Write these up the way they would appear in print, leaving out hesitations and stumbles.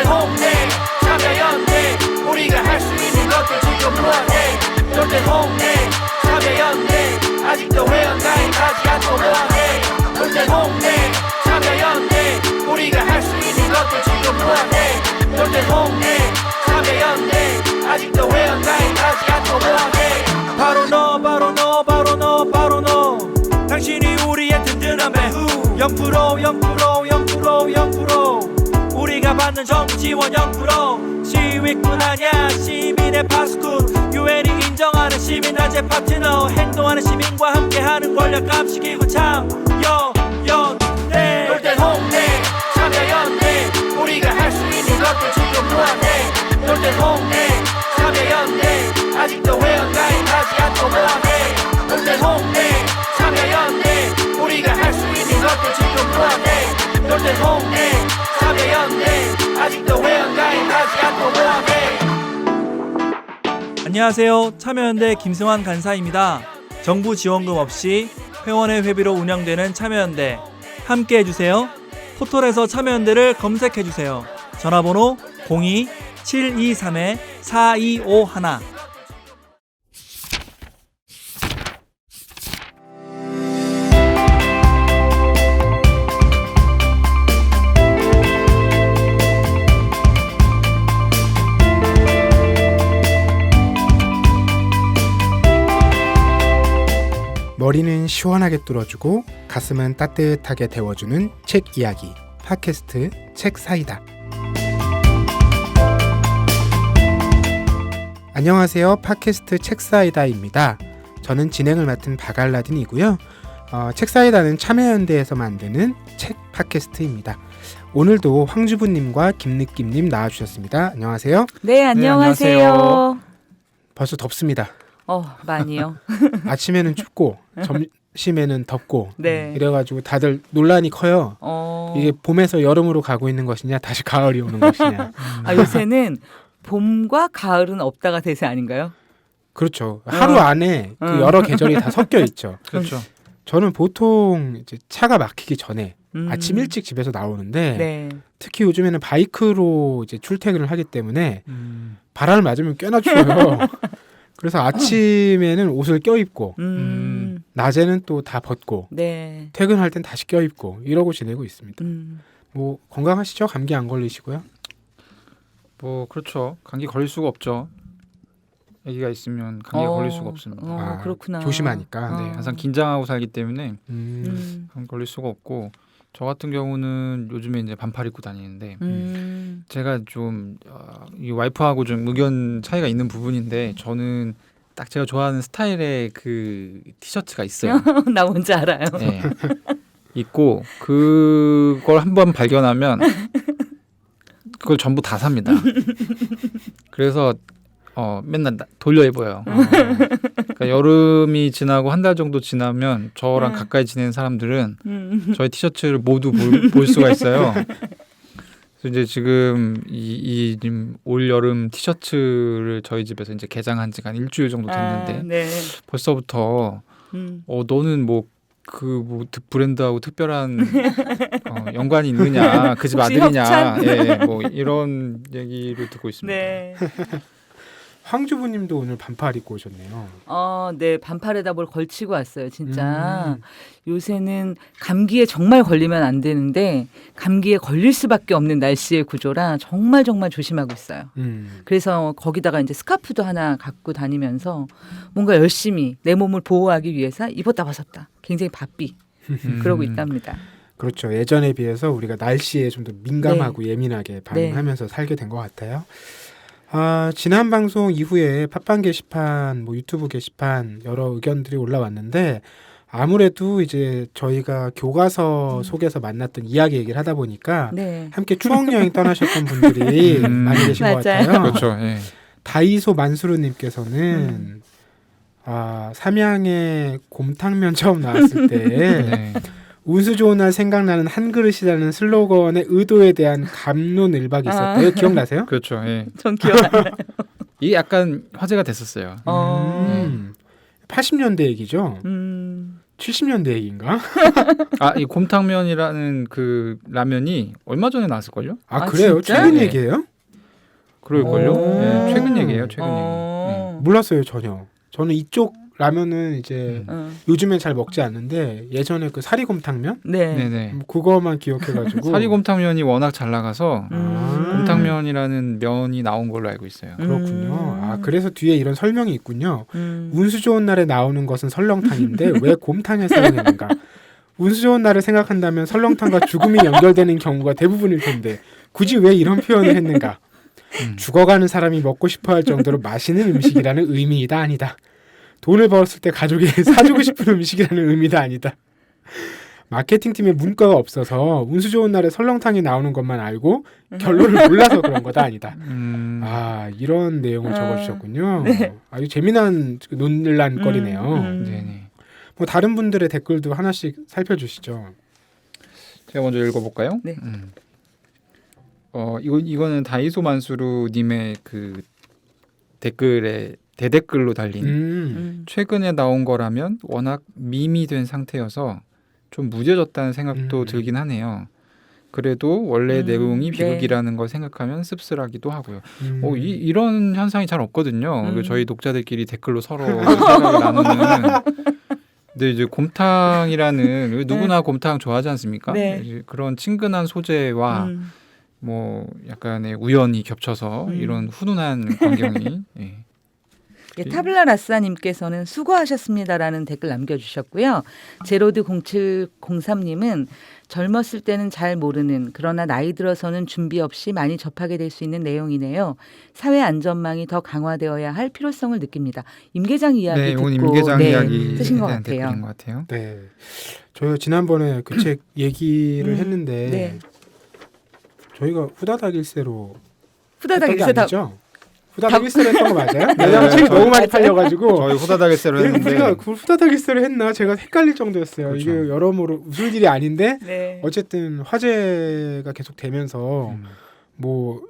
홍대 참여연대 우리가 할 수 있는 것들 지금 뭐하네 놀때 홍대 참여연대 아직도 회원가입하지 않고 뭐하네 놀때 홍대 참여연대 우리가 할 수 있는 것들 지금 뭐하네 놀때 홍대 참여연대 아직도 회원가입하지 않고 뭐하네 바로 너 바로 너 바로 너 바로 너 당신이 우리의 든든한 배후 0% 우리가 받는 정부 지원 0% 시위꾼 아냐 시민의 파수꾼 유엔이 인정하는 시민단체 파트너 행동하는 시민과 함께하는 권력 감시기구 참여연대 놀때 홍대 참여연대 우리가 할 수 있는 것들 지금 뭐하네 놀때 홍대 참여연대 아직도 회원가입하지 않고 뭐하네 놀때 홍대 참여연대 우리가 할 수 있는 것들 지금 뭐하네 놀때 홍대 참여연대 아직도 회원가입하지 않고 뭐하네. 안녕하세요. 참여연대 김승환 간사입니다. 정부 지원금 없이 회원의 회비로 운영되는 참여연대 함께 해주세요. 포털에서 참여연대를 검색해주세요. 전화번호 02-723-4251 머리는 시원하게 뚫어주고 가슴은 따뜻하게 데워주는 책 이야기 팟캐스트 책사이다. 안녕하세요. 팟캐스트 책사이다입니다. 저는 진행을 맡은 박알라딘이고요. 책사이다는 참여연대에서 만드는 책 팟캐스트입니다. 오늘도 황주부님과 김느낌님 나와주셨습니다. 안녕하세요. 네, 안녕하세요. 네, 안녕하세요. 벌써 덥습니다. 많이요. 아침에는 춥고 점심에는 덥고 네. 이래가지고 다들 논란이 커요. 이게 봄에서 여름으로 가고 있는 것이냐 다시 가을이 오는 것이냐. 요새는 봄과 가을은 없다가 대세 아닌가요? 그렇죠. 하루 안에 그 여러 계절이 다 섞여 있죠. 그렇죠. 저는 보통 이제 차가 막히기 전에 아침 일찍 집에서 나오는데 네. 특히 요즘에는 바이크로 이제 출퇴근을 하기 때문에 바람을 맞으면 꽤나 추워요. 그래서 아침에는 옷을 껴입고 낮에는 또 다 벗고 네. 퇴근할 땐 다시 껴입고 이러고 지내고 있습니다. 뭐 건강하시죠? 감기 안 걸리시고요? 뭐 그렇죠. 감기 걸릴 수가 없죠. 아기가 있으면 감기가 걸릴 수가 없습니다. 그렇구나. 조심하니까. 네, 항상 긴장하고 살기 때문에 감기 걸릴 수가 없고 저 같은 경우는 요즘에 이제 반팔 입고 다니는데 제가 좀 이 와이프하고 좀 의견 차이가 있는 부분인데 저는 딱 제가 좋아하는 스타일의 그 티셔츠가 있어요. 나 뭔지 알아요. 네. 있고 그걸 한번 발견하면 그걸 전부 다 삽니다. 그래서 맨날 돌려 입어요. 그러니까 여름이 지나고 한 달 정도 지나면 저랑 가까이 지내는 사람들은 저의 티셔츠를 모두 볼 수가 있어요. 그래서 이제 지금 이 올 여름 티셔츠를 저희 집에서 이제 개장한 지가 한 일주일 정도 됐는데 네. 벌써부터 너는 뭐 브랜드하고 특별한 연관이 있느냐, 그 집 아들이냐, 예, 뭐 이런 얘기를 듣고 있습니다. 네. 황주부님도 오늘 반팔 입고 오셨네요. 네, 반팔에다 뭘 걸치고 왔어요. 진짜 요새는 감기에 정말 걸리면 안 되는데 감기에 걸릴 수밖에 없는 날씨의 구조라 정말 조심하고 있어요. 그래서 거기다가 이제 스카프도 하나 갖고 다니면서 뭔가 열심히 내 몸을 보호하기 위해서 입었다 벗었다 굉장히 바삐 그러고 있답니다. 그렇죠. 예전에 비해서 우리가 날씨에 좀 더 민감하고 예민하게 반응하면서 살게 된 것 같아요. 지난 방송 이후에 팟빵 게시판, 뭐 유튜브 게시판 여러 의견들이 올라왔는데 아무래도 이제 저희가 교과서 속에서 만났던 이야기 얘기를 하다 보니까 함께 추억 여행 떠나셨던 분들이 많이 계신 것 같아요. 그렇죠. 예. 다이소 만수르님께서는 삼양에 곰탕면 처음 나왔을 때 네. 운수 좋은 날 생각나는 한 그릇이라는 슬로건의 의도에 대한 감론을박이 있었대요. 기억나세요? 그렇죠. 예. 전 기억 안 나요. 이게 약간 화제가 됐었어요. 80년대 얘기죠. 70년대 얘기인가? 이 곰탕면이라는 그 라면이 얼마 전에 나왔을걸요? 아, 그래요? 진짜? 최근 네. 얘기예요? 그럴걸요? 오. 네, 최근 얘기예요. 최근 얘기. 몰랐어요, 전혀. 저는 이쪽 라면은 이제 어. 요즘엔 잘 먹지 않는데 예전에 그 사리곰탕면 네. 네네. 뭐 그거만 기억해가지고 사리곰탕면이 워낙 잘 나가서 아, 곰탕면이라는 면이 나온 걸로 알고 있어요. 그렇군요. 아, 그래서 뒤에 이런 설명이 있군요. 음. 운수 좋은 날에 나오는 것은 설렁탕인데 왜 곰탕을 사용했는가? 운수 좋은 날을 생각한다면 설렁탕과 죽음이 연결되는 경우가 대부분일 텐데 굳이 왜 이런 표현을 했는가? 죽어가는 사람이 먹고 싶어할 정도로 맛있는 음식이라는 의미이다 아니다. 돈을 벌었을 때 가족이 사주고 싶은 음식이라는 의미다 아니다. 마케팅팀에 문과가 없어서 운수 좋은 날에 설렁탕이 나오는 것만 알고 결론을 몰라서 그런 거다 아니다. 아, 이런 내용을 적어주셨군요. 아주 재미난 논란거리네요. 네네. 뭐 다른 분들의 댓글도 하나씩 살펴주시죠. 제가 먼저 읽어볼까요? 네. 이거는 다이소 만수르님의 그 댓글에 대댓글로 달린 최근에 나온 거라면 워낙 밈이 된 상태여서 좀 무뎌졌다는 생각도 들긴 하네요. 그래도 원래 내용이 비극이라는 걸 생각하면 씁쓸하기도 하고요. 이런 현상이 잘 없거든요. 그리고 저희 독자들끼리 댓글로 서로 생각을 나누는. 근데 이제 곰탕이라는 누구나 곰탕 좋아하지 않습니까? 네. 이제 그런 친근한 소재와 뭐 약간의 우연이 겹쳐서 이런 훈훈한 광경이 예. 예, 타블라 라싸님께서는 수고하셨습니다라는 댓글 남겨주셨고요. 제로드 0703님은 젊었을 때는 잘 모르는 그러나 나이 들어서는 준비 없이 많이 접하게 될 수 있는 내용이네요. 사회 안전망이 더 강화되어야 할 필요성을 느낍니다. 임계장 이야기 네, 듣고 오늘 임계장 이야기 쓰신 것 대한 같아요. 댓글인 것 같아요. 네, 저희 지난번에 그 책 얘기를 했는데 네. 저희가 후다닥 일세로 후다닥 했던 게 일세 다 아니죠? 후다닥 일세로 했던 거 맞아요? 왜냐면 책이 너무 많이 팔려가지고 저희 후다닥일세로 했는데 우리가 그 후다닥 일세로 했나 제가 헷갈릴 정도였어요. 그렇죠. 이게 여러모로 웃을 일이 아닌데 네. 어쨌든 화제가 계속 되면서 뭐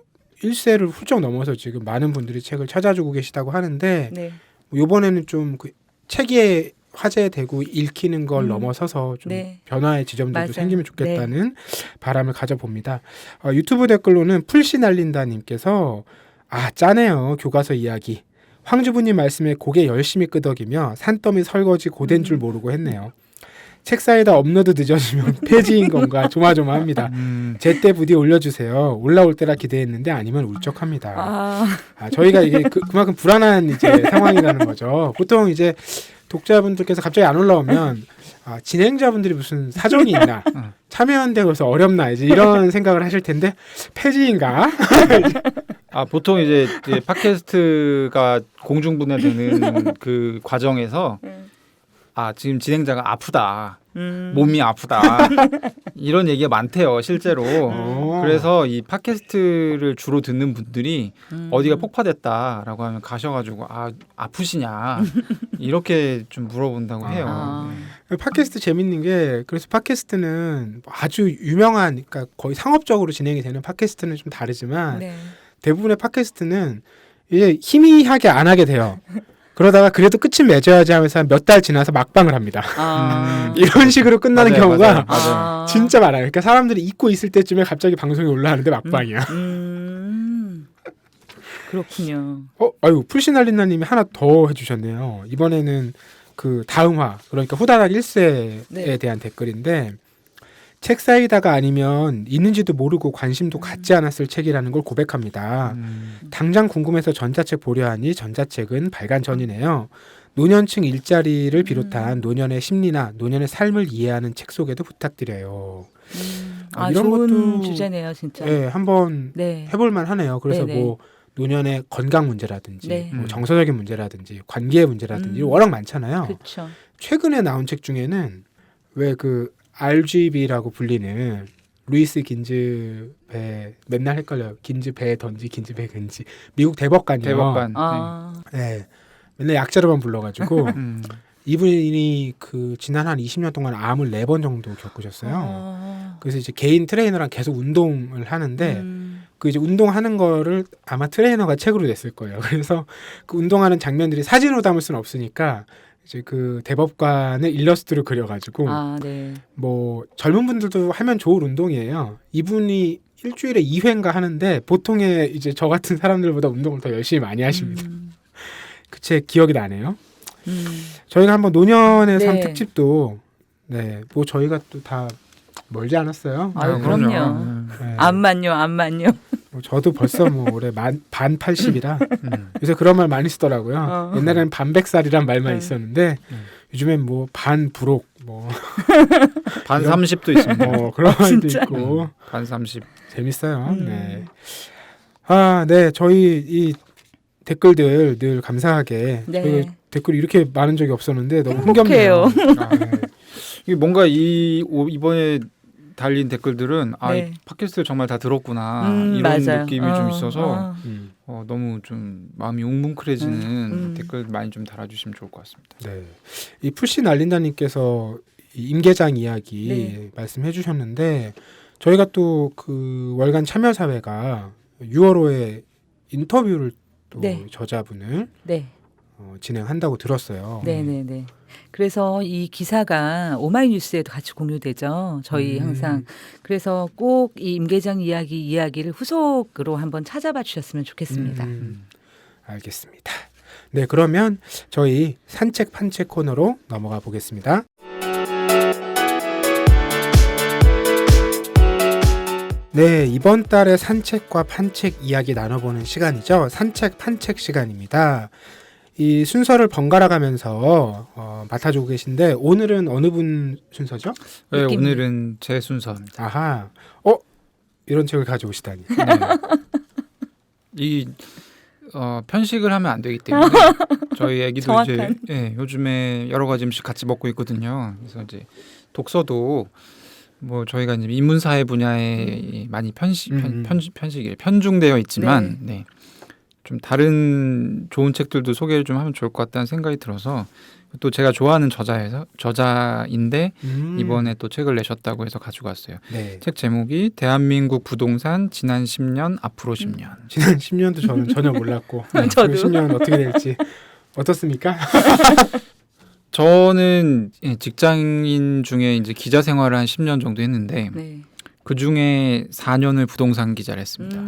1세를 훌쩍 넘어서 지금 많은 분들이 책을 찾아주고 계시다고 하는데 네. 뭐 이번에는 좀 그 책에 화제되고 읽히는 걸 넘어서서 좀 네. 변화의 지점들도 맞아요. 생기면 좋겠다는 바람을 가져봅니다. 유튜브 댓글로는 풀씨 날린다님께서 짜네요. 교과서 이야기. 황주부님 말씀에 고개 열심히 끄덕이며 산더미 설거지 고된 줄 모르고 했네요. 책 사이다 업로드 늦어지면 폐지인 건가 조마조마합니다. 제때 부디 올려주세요. 올라올 때라 기대했는데 아니면 울적합니다. 저희가 이게 그만큼 불안한 이제 상황이라는 거죠. 보통 이제 독자분들께서 갑자기 안 올라오면 진행자분들이 무슨 사정이 있나 참여연대 그래서 어렵나 이제 이런 생각을 하실 텐데 폐지인가? 보통 이제 팟캐스트가 공중분해되는 그 과정에서 지금 진행자가 아프다. 몸이 아프다. 이런 얘기가 많대요, 실제로. 그래서 이 팟캐스트를 주로 듣는 분들이 어디가 폭파됐다라고 하면 가셔가지고 아프시냐 이렇게 좀 물어본다고 해요. 팟캐스트 재밌는 게 그래서 팟캐스트는 아주 유명한 그러니까 거의 상업적으로 진행이 되는 팟캐스트는 좀 다르지만 네. 대부분의 팟캐스트는 이제 희미하게 안 하게 돼요. 그러다가 그래도 끝은 맺어야지 하면서 몇 달 지나서 막방을 합니다. 이런 식으로 끝나는 맞아요, 경우가 맞아요. 진짜 많아요. 그러니까 사람들이 잊고 있을 때쯤에 갑자기 방송이 올라가는데 막방이야. 그렇군요. 풀시날린나님이 하나 더 해주셨네요. 이번에는 그 다음화 그러니까 후다닥 1세에 네. 대한 댓글인데 책 사이다가 아니면 있는지도 모르고 관심도 갖지 않았을 책이라는 걸 고백합니다. 당장 궁금해서 전자책 보려 하니 전자책은 발간 전이네요. 노년층 일자리를 비롯한 노년의 심리나 노년의 삶을 이해하는 책 소개도 부탁드려요. 이런 좋은 것도 주제네요, 진짜. 네, 한번 네. 해볼만 하네요. 그래서 네네. 뭐 노년의 건강 문제라든지 네. 뭐 정서적인 문제라든지 관계의 문제라든지 워낙 많잖아요. 그렇죠. 최근에 나온 책 중에는 왜 그 RGB라고 불리는 루이스 긴즈배 맨날 헷갈려요. 긴즈배 던지 긴즈배 근지 미국 대법관이요. 대법관. 네. 맨날 약자로만 불러가지고 이분이 그 지난 한 20년 동안 암을 4번 정도 겪으셨어요. 그래서 이제 개인 트레이너랑 계속 운동을 하는데 그 이제 운동하는 거를 아마 트레이너가 책으로 냈을 거예요. 그래서 그 운동하는 장면들이 사진으로 담을 수는 없으니까 이제 그 대법관의 일러스트를 그려가지고 아, 네. 뭐 젊은 분들도 하면 좋을 운동이에요. 이분이 일주일에 2회인가 하는데 보통의 이제 저 같은 사람들보다 운동을 더 열심히 많이 하십니다. 그 책 기억이 나네요. 저희가 한번 노년의 삶 네. 특집도 뭐 저희가 또 다 멀지 않았어요. 아유, 네. 그럼요. 네. 암만요. 뭐 저도 벌써 뭐 올해 반 80이라 요새 그런 말 많이 쓰더라고요. 옛날에는 반백살이란 말만 있었는데 요즘엔 뭐 반부록 뭐 반 30도 있습니다. 그런 말도 진짜? 있고 반 30. 재밌어요. 네. 네. 저희 이 댓글들 늘 감사하게 네. 저희가 댓글이 이렇게 많은 적이 없었는데 너무 행복해요. 흥겹네요. 네. 이게 뭔가 이번에 달린 댓글들은 네. 이 팟캐스트를 정말 다 들었구나 이런 맞아요. 느낌이 좀 있어서 음. 너무 좀 마음이 웅뭉클해지는 음. 댓글 많이 좀 달아주시면 좋을 것 같습니다. 네. 이 푸시 날린다님께서 이 임계장 이야기 네. 말씀해 주셨는데 저희가 또 그 월간 참여사회가 6월호에 인터뷰를 또 네. 저자분을 네. 진행한다고 들었어요. 네네네. 그래서 이 기사가 오마이뉴스에도 같이 공유되죠. 저희 항상. 그래서 꼭 이 임계장 이야기를 후속으로 한번 찾아봐 주셨으면 좋겠습니다. 알겠습니다. 네, 그러면 저희 산책 판책 코너로 넘어가 보겠습니다. 네, 이번 달의 산책과 판책 이야기 나눠보는 시간이죠. 산책 판책 시간입니다. 이 순서를 번갈아 가면서 맡아주고 계신데 오늘은 어느 분 순서죠? 네, 느낌. 오늘은 제 순서입니다. 아하, 이런 책을 가져오시다니. 네. 이 편식을 하면 안 되기 때문에 저희 애기도 정확한. 이제 요즘에 여러 가지 음식 같이 먹고 있거든요. 그래서 이제 독서도 뭐 저희가 이제 인문사회 분야에 많이 편중되어 있지만 좀 다른 좋은 책들도 소개를 좀 하면 좋을 것 같다는 생각이 들어서 또 제가 좋아하는 저자인데 이번에 또 책을 내셨다고 해서 가지고 왔어요. 네. 책 제목이 대한민국 부동산 지난 10년 앞으로 10년. 지난 10년도 저는 전혀 몰랐고 저도. 10년은 어떻게 될지 어떻습니까? 저는 직장인 중에 이제 기자 생활을 한 10년 정도 했는데 네. 그 중에 4년을 부동산 기자를 했습니다.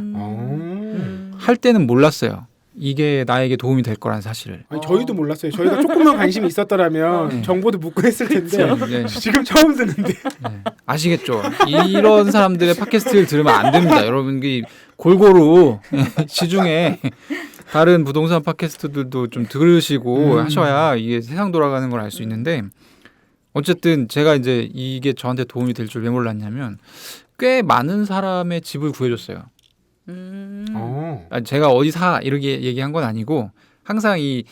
할 때는 몰랐어요. 이게 나에게 도움이 될 거란 사실을. 아니, 저희도 몰랐어요. 저희가 조금만 관심이 있었더라면 정보도 묻고 했을 텐데 네. 지금 처음 듣는데. 네. 아시겠죠? 이런 사람들의 팟캐스트를 들으면 안 됩니다. 여러분 골고루 시중에 다른 부동산 팟캐스트들도 좀 들으시고 하셔야 이게 세상 돌아가는 걸 알 수 있는데 어쨌든 제가 이제 이게 저한테 도움이 될 줄 왜 몰랐냐면 꽤 많은 사람의 집을 구해줬어요. 제가 어디 사 이렇게 얘기한 건 아니고 항상 이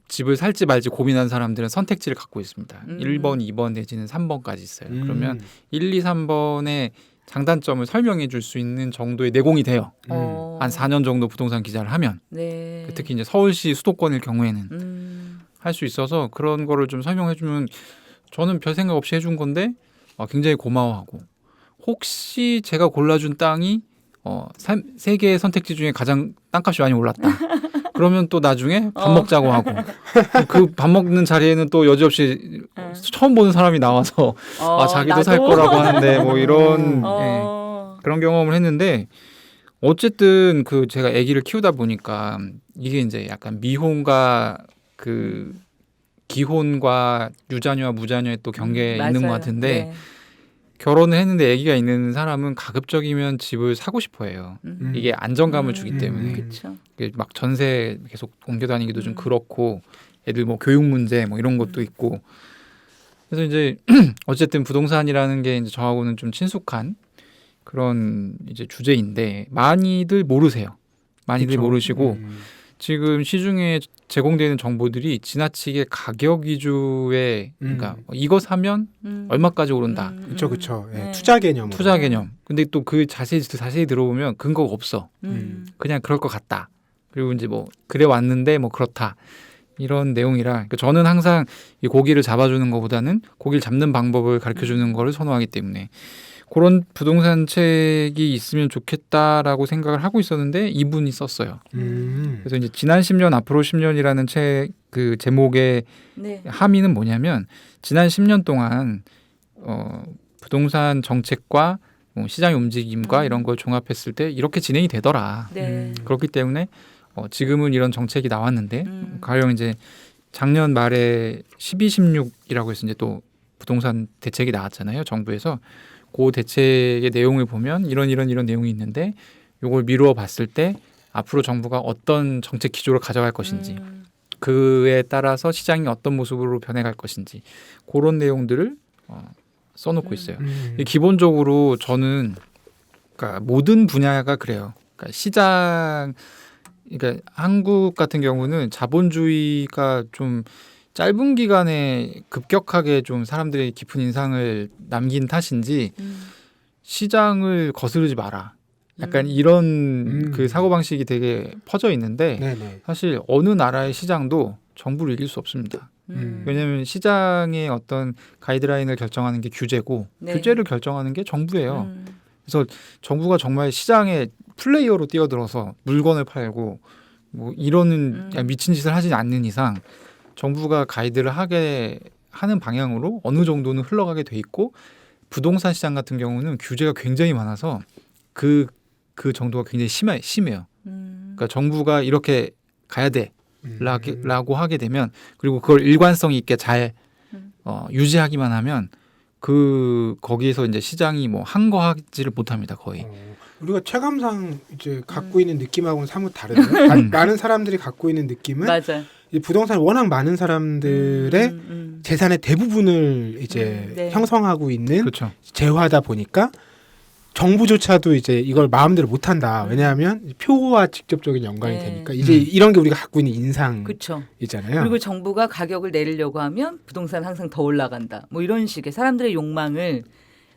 집을 살지 말지 고민하는 사람들은 선택지를 갖고 있습니다. 1번, 2번 내지는 3번까지 있어요. 그러면 1, 2, 3번의 장단점을 설명해 줄 수 있는 정도의 내공이 돼요. 한 4년 정도 부동산 기자를 하면 네. 특히 이제 서울시 수도권일 경우에는 할 수 있어서 그런 거를 좀 설명해 주면 저는 별 생각 없이 해준 건데 굉장히 고마워하고 혹시 제가 골라준 땅이 세 개의 선택지 중에 가장 땅값이 많이 올랐다. 그러면 또 나중에 밥 먹자고 하고 그 밥 먹는 자리에는 또 여지없이 처음 보는 사람이 나와서 자기도 살 나도? 거라고 하는데 뭐 이런 그런 경험을 했는데 어쨌든 그 제가 아기를 키우다 보니까 이게 이제 약간 미혼과 그 기혼과 유자녀와 무자녀의 또 경계에 있는 것 같은데 네. 결혼을 했는데 아기가 있는 사람은 가급적이면 집을 사고 싶어해요. 이게 안정감을 주기 때문에 그렇죠. 막 전세 계속 옮겨 다니기도 좀 그렇고 애들 뭐 교육 문제 뭐 이런 것도 있고 그래서 이제 어쨌든 부동산이라는 게 이제 저하고는 좀 친숙한 그런 이제 주제인데 많이들 모르세요. 많이들 그쵸. 모르시고 지금 시중에 제공되는 정보들이 지나치게 가격 위주의 그러니까 이거 사면 얼마까지 오른다. 그렇죠. 예, 투자 개념. 투자 개념. 근데 또 그 자세히 들어보면 근거가 없어. 그냥 그럴 것 같다. 그리고 이제 뭐 그래 왔는데 뭐 그렇다. 이런 내용이라 그러니까 저는 항상 이 고기를 잡아주는 것보다는 고기를 잡는 방법을 가르쳐주는 거를 선호하기 때문에 그런 부동산 책이 있으면 좋겠다라고 생각을 하고 있었는데 이분이 썼어요. 그래서 이제 지난 10년 앞으로 10년이라는 책 그 제목의 네. 함의는 뭐냐면 지난 10년 동안 부동산 정책과 뭐 시장의 움직임과 이런 걸 종합했을 때 이렇게 진행이 되더라. 네. 그렇기 때문에 지금은 이런 정책이 나왔는데 가령 이제 작년 말에 1216이라고 해서 이제 또 부동산 대책이 나왔잖아요. 정부에서 그 대책의 내용을 보면 이런 내용이 있는데 이걸 미루어 봤을 때 앞으로 정부가 어떤 정책 기조를 가져갈 것인지 그에 따라서 시장이 어떤 모습으로 변해갈 것인지 그런 내용들을 써놓고 있어요. 기본적으로 저는 그러니까 모든 분야가 그래요. 그러니까 시장, 그러니까 한국 같은 경우는 자본주의가 좀 짧은 기간에 급격하게 좀 사람들의 깊은 인상을 남긴 탓인지 시장을 거스르지 마라. 약간 이런 그 사고방식이 되게 퍼져 있는데 네네. 사실 어느 나라의 시장도 정부를 이길 수 없습니다. 왜냐하면 시장의 어떤 가이드라인을 결정하는 게 규제고 네. 규제를 결정하는 게 정부예요. 그래서 정부가 정말 시장에 플레이어로 뛰어들어서 물건을 팔고 뭐 이러는 미친 짓을 하지 않는 이상 정부가 가이드를 하게 하는 방향으로 어느 정도는 흘러가게 돼 있고 부동산 시장 같은 경우는 규제가 굉장히 많아서 그 정도가 굉장히 심해요. 그러니까 정부가 이렇게 가야 돼. 라고 하게 되면 그리고 그걸 일관성 있게 잘 유지하기만 하면 거기에서 이제 시장이 뭐 한거하지를 못합니다 거의. 우리가 체감상 이제 갖고 있는 느낌하고는 사뭇 다르죠. 많은 사람들이 갖고 있는 느낌은 맞아요. 이 부동산 워낙 많은 사람들의 재산의 대부분을 이제 네. 형성하고 있는 그렇죠. 재화다 보니까 정부조차도 이제 이걸 마음대로 못한다. 왜냐하면 표와 직접적인 연관이 네. 되니까 이제 이런 게 우리가 갖고 있는 인상이잖아요. 그렇죠. 그리고 정부가 가격을 내리려고 하면 부동산 항상 더 올라간다. 뭐 이런 식의 사람들의 욕망을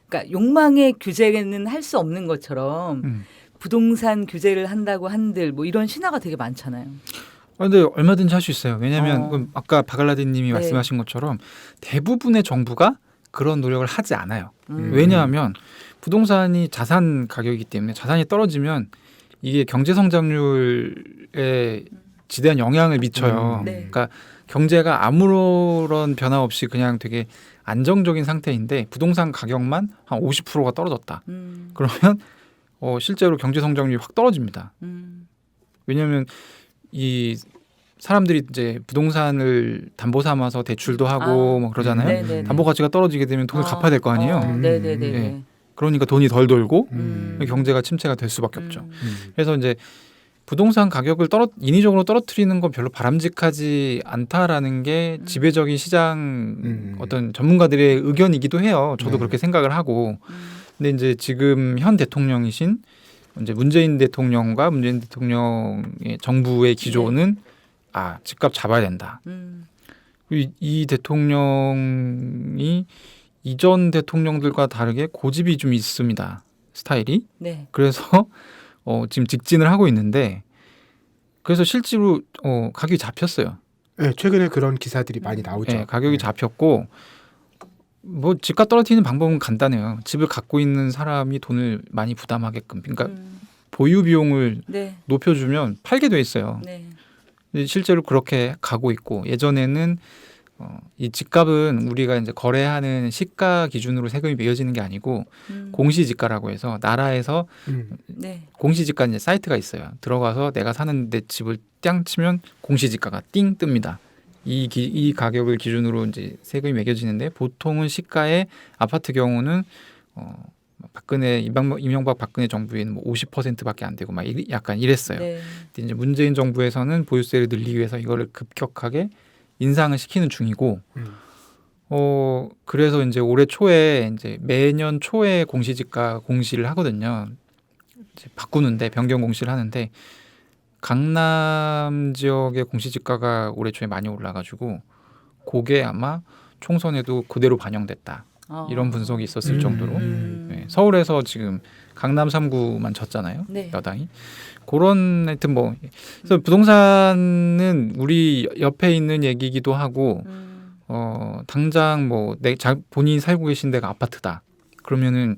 그러니까 욕망의 규제는 할 수 없는 것처럼 부동산 규제를 한다고 한들 뭐 이런 신화가 되게 많잖아요. 근데 얼마든지 할 수 있어요. 왜냐하면 아까 바갈라디님이 네. 말씀하신 것처럼 대부분의 정부가 그런 노력을 하지 않아요. 왜냐하면 부동산이 자산 가격이기 때문에 자산이 떨어지면 이게 경제 성장률에 지대한 영향을 미쳐요. 네. 그러니까 경제가 아무런 변화 없이 그냥 되게 안정적인 상태인데 부동산 가격만 한 50%가 떨어졌다. 그러면 실제로 경제 성장률이 확 떨어집니다. 왜냐하면 이 사람들이 이제 부동산을 담보 삼아서 대출도 하고 뭐 그러잖아요. 네네네. 담보 가치가 떨어지게 되면 돈을 갚아야 될 거 아니에요. 네네네. 네. 그러니까 돈이 덜 돌고 경제가 침체가 될 수밖에 없죠. 그래서 이제 부동산 가격을 인위적으로 떨어뜨리는 건 별로 바람직하지 않다라는 게 지배적인 시장 어떤 전문가들의 의견이기도 해요. 저도 네. 그렇게 생각을 하고. 근데 이제 지금 현 대통령이신 이제 문재인 대통령과 문재인 대통령의 정부의 기조는 집값 잡아야 된다. 이 대통령이 이전 대통령들과 다르게 고집이 좀 있습니다. 스타일이. 네. 그래서 지금 직진을 하고 있는데 그래서 실제로 가격이 잡혔어요. 네, 최근에 그런 기사들이 많이 나오죠. 네, 가격이 잡혔고 뭐 집값 떨어뜨리는 방법은 간단해요. 집을 갖고 있는 사람이 돈을 많이 부담하게끔, 그러니까 보유 비용을 네. 높여주면 팔게 돼 있어요. 네. 실제로 그렇게 가고 있고 예전에는 이 집값은 우리가 이제 거래하는 시가 기준으로 세금이 매겨지는 게 아니고 공시지가라고 해서 나라에서 네. 공시지가 이제 사이트가 있어요. 들어가서 내가 사는 내 집을 띵 치면 공시지가가 띵 뜹니다. 이 가격을 기준으로 이제 세금이 매겨지는데 보통은 시가에 아파트 경우는 이명박 박근혜 정부에는 뭐 50%밖에 안 되고 막 약간 이랬어요. 네. 근데 이제 문재인 정부에서는 보유세를 늘리기 위해서 이거를 급격하게 인상을 시키는 중이고, 그래서 이제 올해 초에 이제 매년 초에 공시지가 공시를 하거든요. 이제 바꾸는데 변경 공시를 하는데 강남 지역의 공시지가가 올해 초에 많이 올라가지고 그게 아마 총선에도 그대로 반영됐다. 이런 분석이 있었을 정도로 네, 서울에서 지금 강남 3구만 졌잖아요. 네. 여당이. 그런 하여튼 뭐 그래서 부동산은 우리 옆에 있는 얘기기도 하고 당장 뭐 본인이 살고 계신 데가 아파트다. 그러면은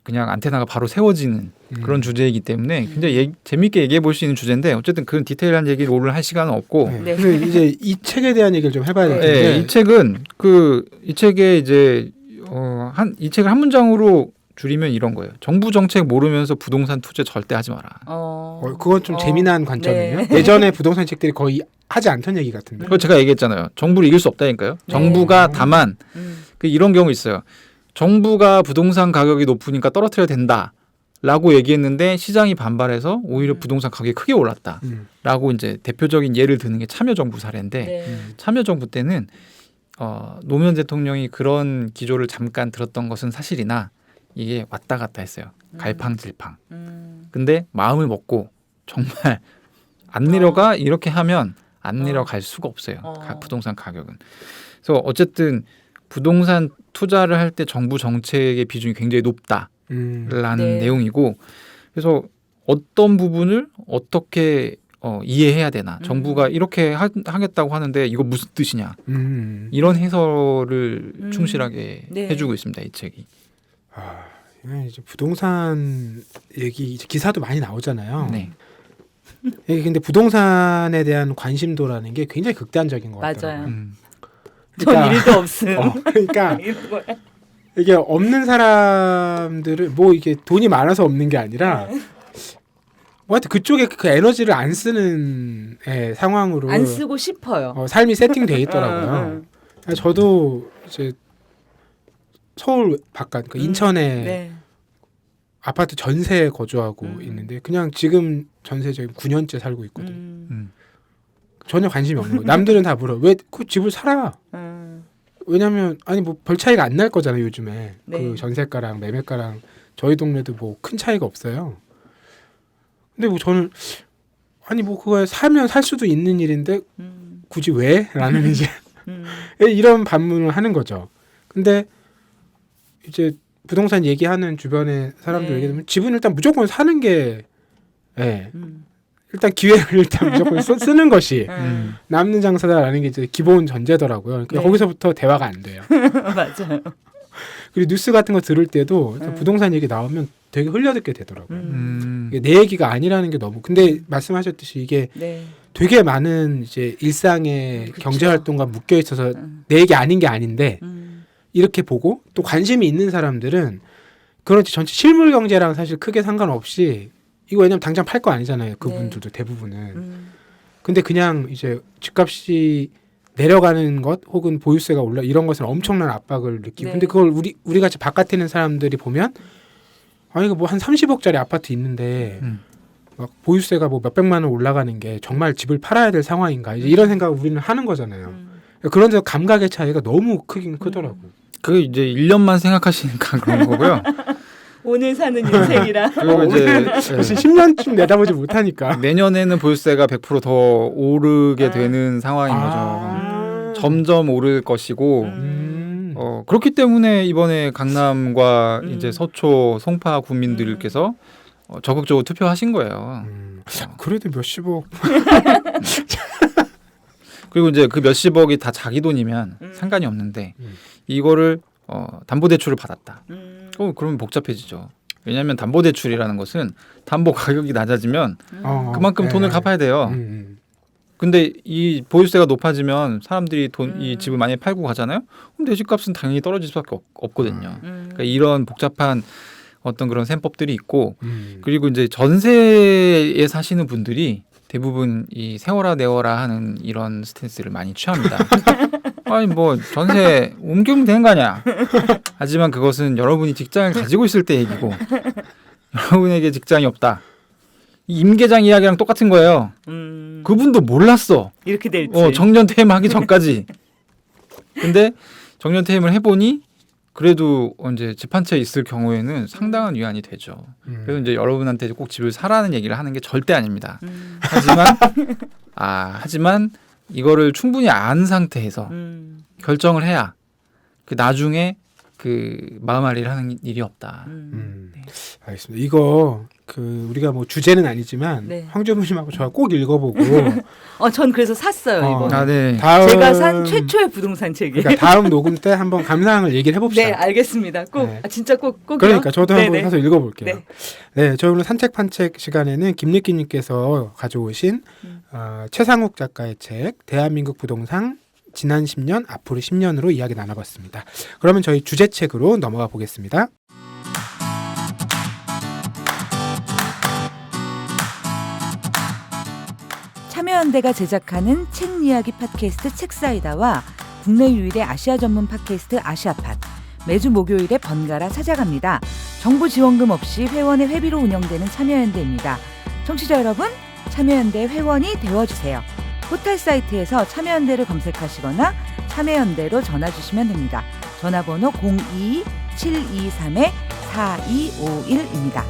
그냥 안테나가 바로 세워지는 그런 주제이기 때문에 굉장히 재밌게 얘기해 볼 수 있는 주제인데 어쨌든 그런 디테일한 얘기를 오늘 할 시간은 없고 네. 그래서 이제 이 책에 대한 얘기를 좀 해봐야 될 텐데 네, 이 책은 이 책에 이제 이 책을 한 문장으로 줄이면 이런 거예요. 정부 정책 모르면서 부동산 투자 절대 하지 마라. 그건 좀 재미난 관점이에요. 네. 예전에 부동산 책들이 거의 하지 않던 얘기 같은데. 그거 제가 얘기했잖아요. 정부를 이길 수 없다니까요. 네. 정부가 다만 이런 경우 있어요. 정부가 부동산 가격이 높으니까 떨어뜨려야 된다라고 얘기했는데 시장이 반발해서 오히려 부동산 가격이 크게 올랐다라고 이제 대표적인 예를 드는 게 참여정부 사례인데 네. 참여정부 때는 노무현 대통령이 그런 기조를 잠깐 들었던 것은 사실이나 이게 왔다 갔다 했어요. 갈팡질팡. 근데 마음을 먹고 정말 안 내려가 이렇게 하면 안 내려갈 수가 없어요. 부동산 가격은. 그래서 어쨌든 부동산 투자를 할 때 정부 정책의 비중이 굉장히 높다라는 네. 내용이고 그래서 어떤 부분을 어떻게 이해해야 되나 정부가 이렇게 하겠다고 하는데 이거 무슨 뜻이냐 이런 해설을 충실하게 네. 해주고 있습니다. 이 책이. 이제 부동산 얘기 이제 기사도 많이 나오잖아요. 네. 이게 근데 부동산에 대한 관심도라는 게 굉장히 극단적인 것 맞아요. 같더라고요. 전 일도 없음. 그러니까 이런 거야. 이게 없는 사람들을 뭐 이게 돈이 많아서 없는 게 아니라 뭐 하여튼 그쪽에 그 에너지를 안 쓰는 상황으로 안 쓰고 싶어요. 삶이 세팅돼 있더라고요. 저도 이제 서울 바깥 그러니까 인천에 네. 아파트 전세에 거주하고 있는데 그냥 지금 전세 지금 9년째 살고 있거든요. 전혀 관심이 없는 거예요. 남들은 다 물어. 왜 그 집을 사라? 왜냐면 아니 뭐 별 차이가 안 날 거잖아요. 요즘에 네. 그 전세가랑 매매가랑 저희 동네도 뭐 큰 차이가 없어요. 근데 뭐 저는 아니 뭐 그거 사면 살 수도 있는 일인데 굳이 왜? 라는 이제 이런 반문을 하는 거죠. 근데 이제 부동산 얘기하는 주변의 사람들 네. 얘기하면 집은 일단 무조건 사는 게 일단 기회를 일단 무조건 쓰는 것이 남는 장사다라는 게 이제 기본 전제더라고요. 그러니까 네. 거기서부터 대화가 안 돼요. 맞아요. 그리고 뉴스 같은 거 들을 때도 일단 부동산 얘기 나오면 되게 흘려듣게 되더라고요. 음. 이게 내 얘기가 아니라는 게 너무. 근데 말씀하셨듯이 이게 네. 되게 많은 이제 일상의 그쵸. 경제 활동과 묶여 있어서 내 얘기 아닌 게 아닌데 이렇게 보고 또 관심이 있는 사람들은 그렇지 전체 실물 경제랑 사실 크게 상관없이 이거 왜냐면 당장 팔 거 아니잖아요. 그분들도 대부분은. 근데 그냥 이제 집값이 내려가는 것 혹은 보유세가 올라 이런 것은 엄청난 압박을 느끼고. 네. 근데 그걸 우리 같이 바깥에 있는 사람들이 보면 아니 이거 뭐 한 30억짜리 아파트 있는데 막 보유세가 뭐 몇백만 원 올라가는 게 정말 집을 팔아야 될 상황인가 이제 이런 생각을 우리는 하는 거잖아요. 그런 데서 감각의 차이가 너무 크긴 크더라고. 그 이제 1년만 생각하시니까 그런 거고요. 오늘 사는 인생이라. 그리고 이제 무슨 10년쯤 내다보지 못하니까. 내년에는 보유세가 100% 더 오르게 되는 상황인 거죠. 점점 오를 것이고 그렇기 때문에 이번에 강남과 이제 서초, 송파 구민들께서 적극적으로 투표하신 거예요. 그래도 몇십억. 그리고 이제 그 몇십억이 다 자기 돈이면 상관이 없는데 이거를 담보대출을 받았다. 그러면 복잡해지죠. 왜냐하면 담보대출이라는 것은 담보 가격이 낮아지면 그만큼 돈을 갚아야 돼요. 근데 이 보유세가 높아지면 사람들이 이 집을 많이 팔고 가잖아요. 그럼 내 집값은 당연히 떨어질 수밖에 없거든요. 그러니까 이런 복잡한 어떤 그런 셈법들이 있고 그리고 이제 전세에 사시는 분들이 대부분 이 세워라 내워라 하는 이런 스탠스를 많이 취합니다. 아니 뭐 전세 옮기면 되는 거 아니야. 하지만 그것은 여러분이 직장을 가지고 있을 때 얘기고 여러분에게 직장이 없다. 이 임계장 이야기랑 똑같은 거예요. 그분도 몰랐어. 이렇게 될지. 정년퇴임 하기 전까지. 근데 정년퇴임을 해보니 그래도 이제 집 한 채 있을 경우에는 상당한 위안이 되죠. 그래서 이제 여러분한테 꼭 집을 사라는 얘기를 하는 게 절대 아닙니다. 하지만 이거를 충분히 안 상태에서 결정을 해야 그 나중에 그 마음앓이를 하는 일이 없다. 알겠습니다. 이거 우리가 뭐 주제는 아니지만 네. 황주부님하고 저가 꼭 읽어보고 전 그래서 샀어요 이거. 아, 네. 다음 제가 산 최초의 부동산 책이. 그러니까 다음 녹음 때 한번 감상을 얘기를 해봅시다. 네, 알겠습니다. 꼭 네. 진짜 꼭요. 그러니까 저도 한번 네네. 사서 읽어볼게요. 네. 네, 저희 오늘 산책 판책 시간에는 김느끼님께서 가져오신 최상욱 작가의 책 대한민국 부동산 지난 10년 앞으로 10년으로 이야기 나눠봤습니다. 그러면 저희 주제책으로 넘어가 보겠습니다. 참여연대가 제작하는 책 이야기 팟캐스트 책사이다와 국내 유일의 아시아 전문 팟캐스트 아시아팟 매주 목요일에 번갈아 찾아갑니다. 정부 지원금 없이 회원의 회비로 운영되는 참여연대입니다. 청취자 여러분, 참여연대 회원이 되어주세요. 포털 사이트에서 참여연대를 검색하시거나 참여연대로 전화 주시면 됩니다. 전화번호 02-723-4251입니다.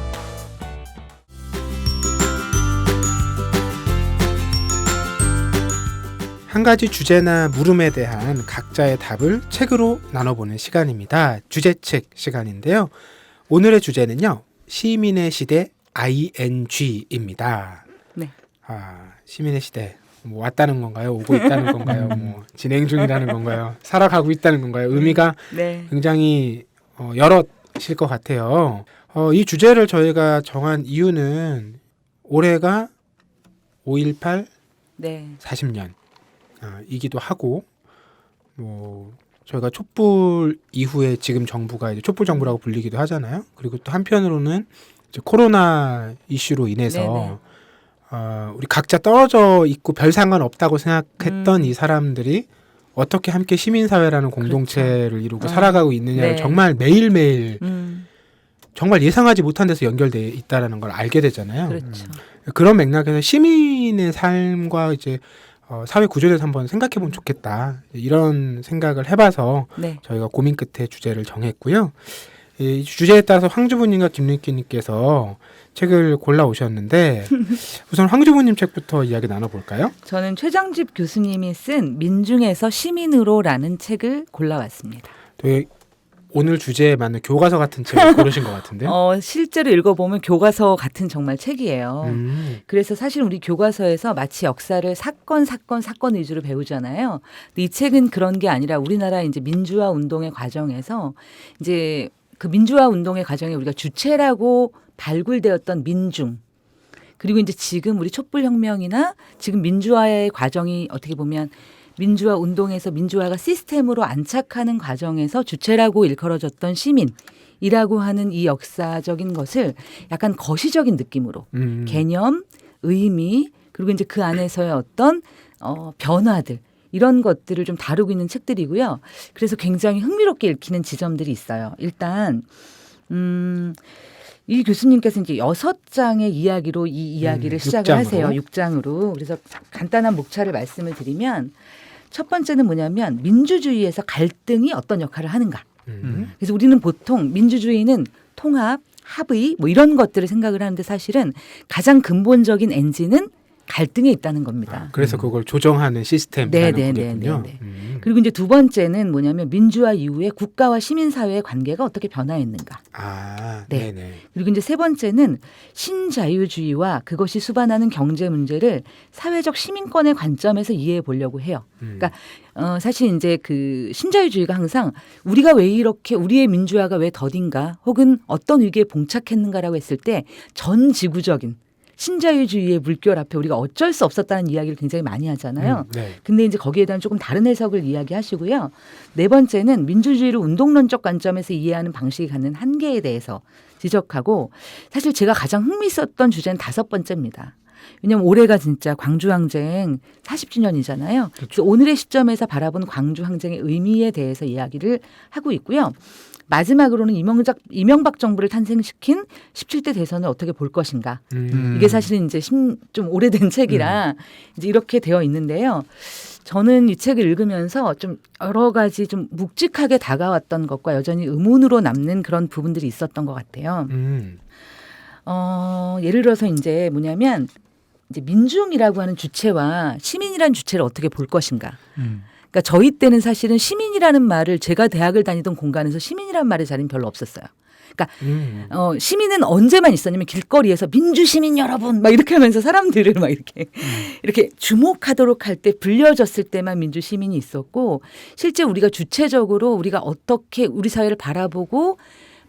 한 가지 주제나 물음에 대한 각자의 답을 책으로 나눠보는 시간입니다. 주제책 시간인데요. 오늘의 주제는요. 시민의 시대 ING입니다. 네. 시민의 시대. 뭐 왔다는 건가요? 오고 있다는 건가요? 뭐 진행 중이라는 건가요? 살아가고 있다는 건가요? 의미가 네. 굉장히 여럿일 것 같아요. 이 주제를 저희가 정한 이유는 올해가 5.18 네. 40년 이기도 하고 뭐 저희가 촛불 이후에 지금 정부가 이제 촛불 정부라고 불리기도 하잖아요. 그리고 또 한편으로는 이제 코로나 이슈로 인해서 우리 각자 떨어져 있고 별 상관 없다고 생각했던 이 사람들이 어떻게 함께 시민사회라는 공동체를 이루고 살아가고 있느냐를 네. 정말 매일매일 정말 예상하지 못한 데서 연결돼 있다라는 걸 알게 되잖아요. 그렇죠. 그런 맥락에서 시민의 삶과 이제 사회 구조에 대해서 한번 생각해 보면 좋겠다. 이런 생각을 해봐서 네. 저희가 고민 끝에 주제를 정했고요. 이 주제에 따라서 황주부님과 김민기님께서 책을 골라오셨는데 우선 황주부님 책부터 이야기 나눠볼까요? 저는 최장집 교수님이 쓴 민중에서 시민으로라는 책을 골라왔습니다. 되게 오늘 주제에 맞는 교과서 같은 책을 고르신 것 같은데요. 실제로 읽어보면 교과서 같은 정말 책이에요. 그래서 사실 우리 교과서에서 마치 역사를 사건 위주로 배우잖아요. 근데 이 책은 그런 게 아니라 우리나라 이제 민주화 운동의 과정에서 이제 그 민주화 운동의 과정에 우리가 주체라고 발굴되었던 민중, 그리고 이제 지금 우리 촛불혁명이나 지금 민주화의 과정이 어떻게 보면 민주화 운동에서 민주화가 시스템으로 안착하는 과정에서 주체라고 일컬어졌던 시민이라고 하는 이 역사적인 것을 약간 거시적인 느낌으로 개념, 의미, 그리고 이제 그 안에서의 어떤 변화들, 이런 것들을 좀 다루고 있는 책들이고요. 그래서 굉장히 흥미롭게 읽히는 지점들이 있어요. 일단 이 교수님께서 이제 6장의 이야기로 이 이야기를 시작을 6장으로. 하세요. 6장으로. 그래서 간단한 목차를 말씀을 드리면 첫 번째는 뭐냐면 민주주의에서 갈등이 어떤 역할을 하는가. 그래서 우리는 보통 민주주의는 통합, 합의 뭐 이런 것들을 생각을 하는데 사실은 가장 근본적인 엔진은 갈등에 있다는 겁니다. 그래서 그걸 조정하는 시스템이라는 거겠군요. 그리고 이제 두 번째는 뭐냐면 민주화 이후에 국가와 시민사회의 관계가 어떻게 변화했는가. 네. 그리고 이제 세 번째는 신자유주의와 그것이 수반하는 경제 문제를 사회적 시민권의 관점에서 이해해 보려고 해요. 그러니까 사실 이제 그 신자유주의가 항상 우리가 왜 이렇게 우리의 민주화가 왜 더딘가 혹은 어떤 위기에 봉착했는가라고 했을 때 전 지구적인 신자유주의의 물결 앞에 우리가 어쩔 수 없었다는 이야기를 굉장히 많이 하잖아요. 네. 근데 이제 거기에 대한 조금 다른 해석을 이야기하시고요. 네 번째는 민주주의를 운동론적 관점에서 이해하는 방식이 갖는 한계에 대해서 지적하고 사실 제가 가장 흥미있었던 주제는 5번째입니다. 왜냐하면 올해가 진짜 광주항쟁 40주년이잖아요. 그래서 오늘의 시점에서 바라본 광주항쟁의 의미에 대해서 이야기를 하고 있고요. 마지막으로는 이명박 정부를 탄생시킨 17대 대선을 어떻게 볼 것인가. 이게 사실은 이제 좀 오래된 책이라 이제 이렇게 되어 있는데요. 저는 이 책을 읽으면서 좀 여러 가지 좀 묵직하게 다가왔던 것과 여전히 의문으로 남는 그런 부분들이 있었던 것 같아요. 예를 들어서 이제 뭐냐면 이제 민중이라고 하는 주체와 시민이라는 주체를 어떻게 볼 것인가. 그러니까 저희 때는 사실은 시민이라는 말을 제가 대학을 다니던 공간에서 시민이라는 말의 자리는 별로 없었어요. 그러니까 시민은 언제만 있었냐면 길거리에서 민주시민 여러분 막 이렇게 하면서 사람들을 막 이렇게 주목하도록 할 때 불려졌을 때만 민주시민이 있었고 실제 우리가 주체적으로 우리가 어떻게 우리 사회를 바라보고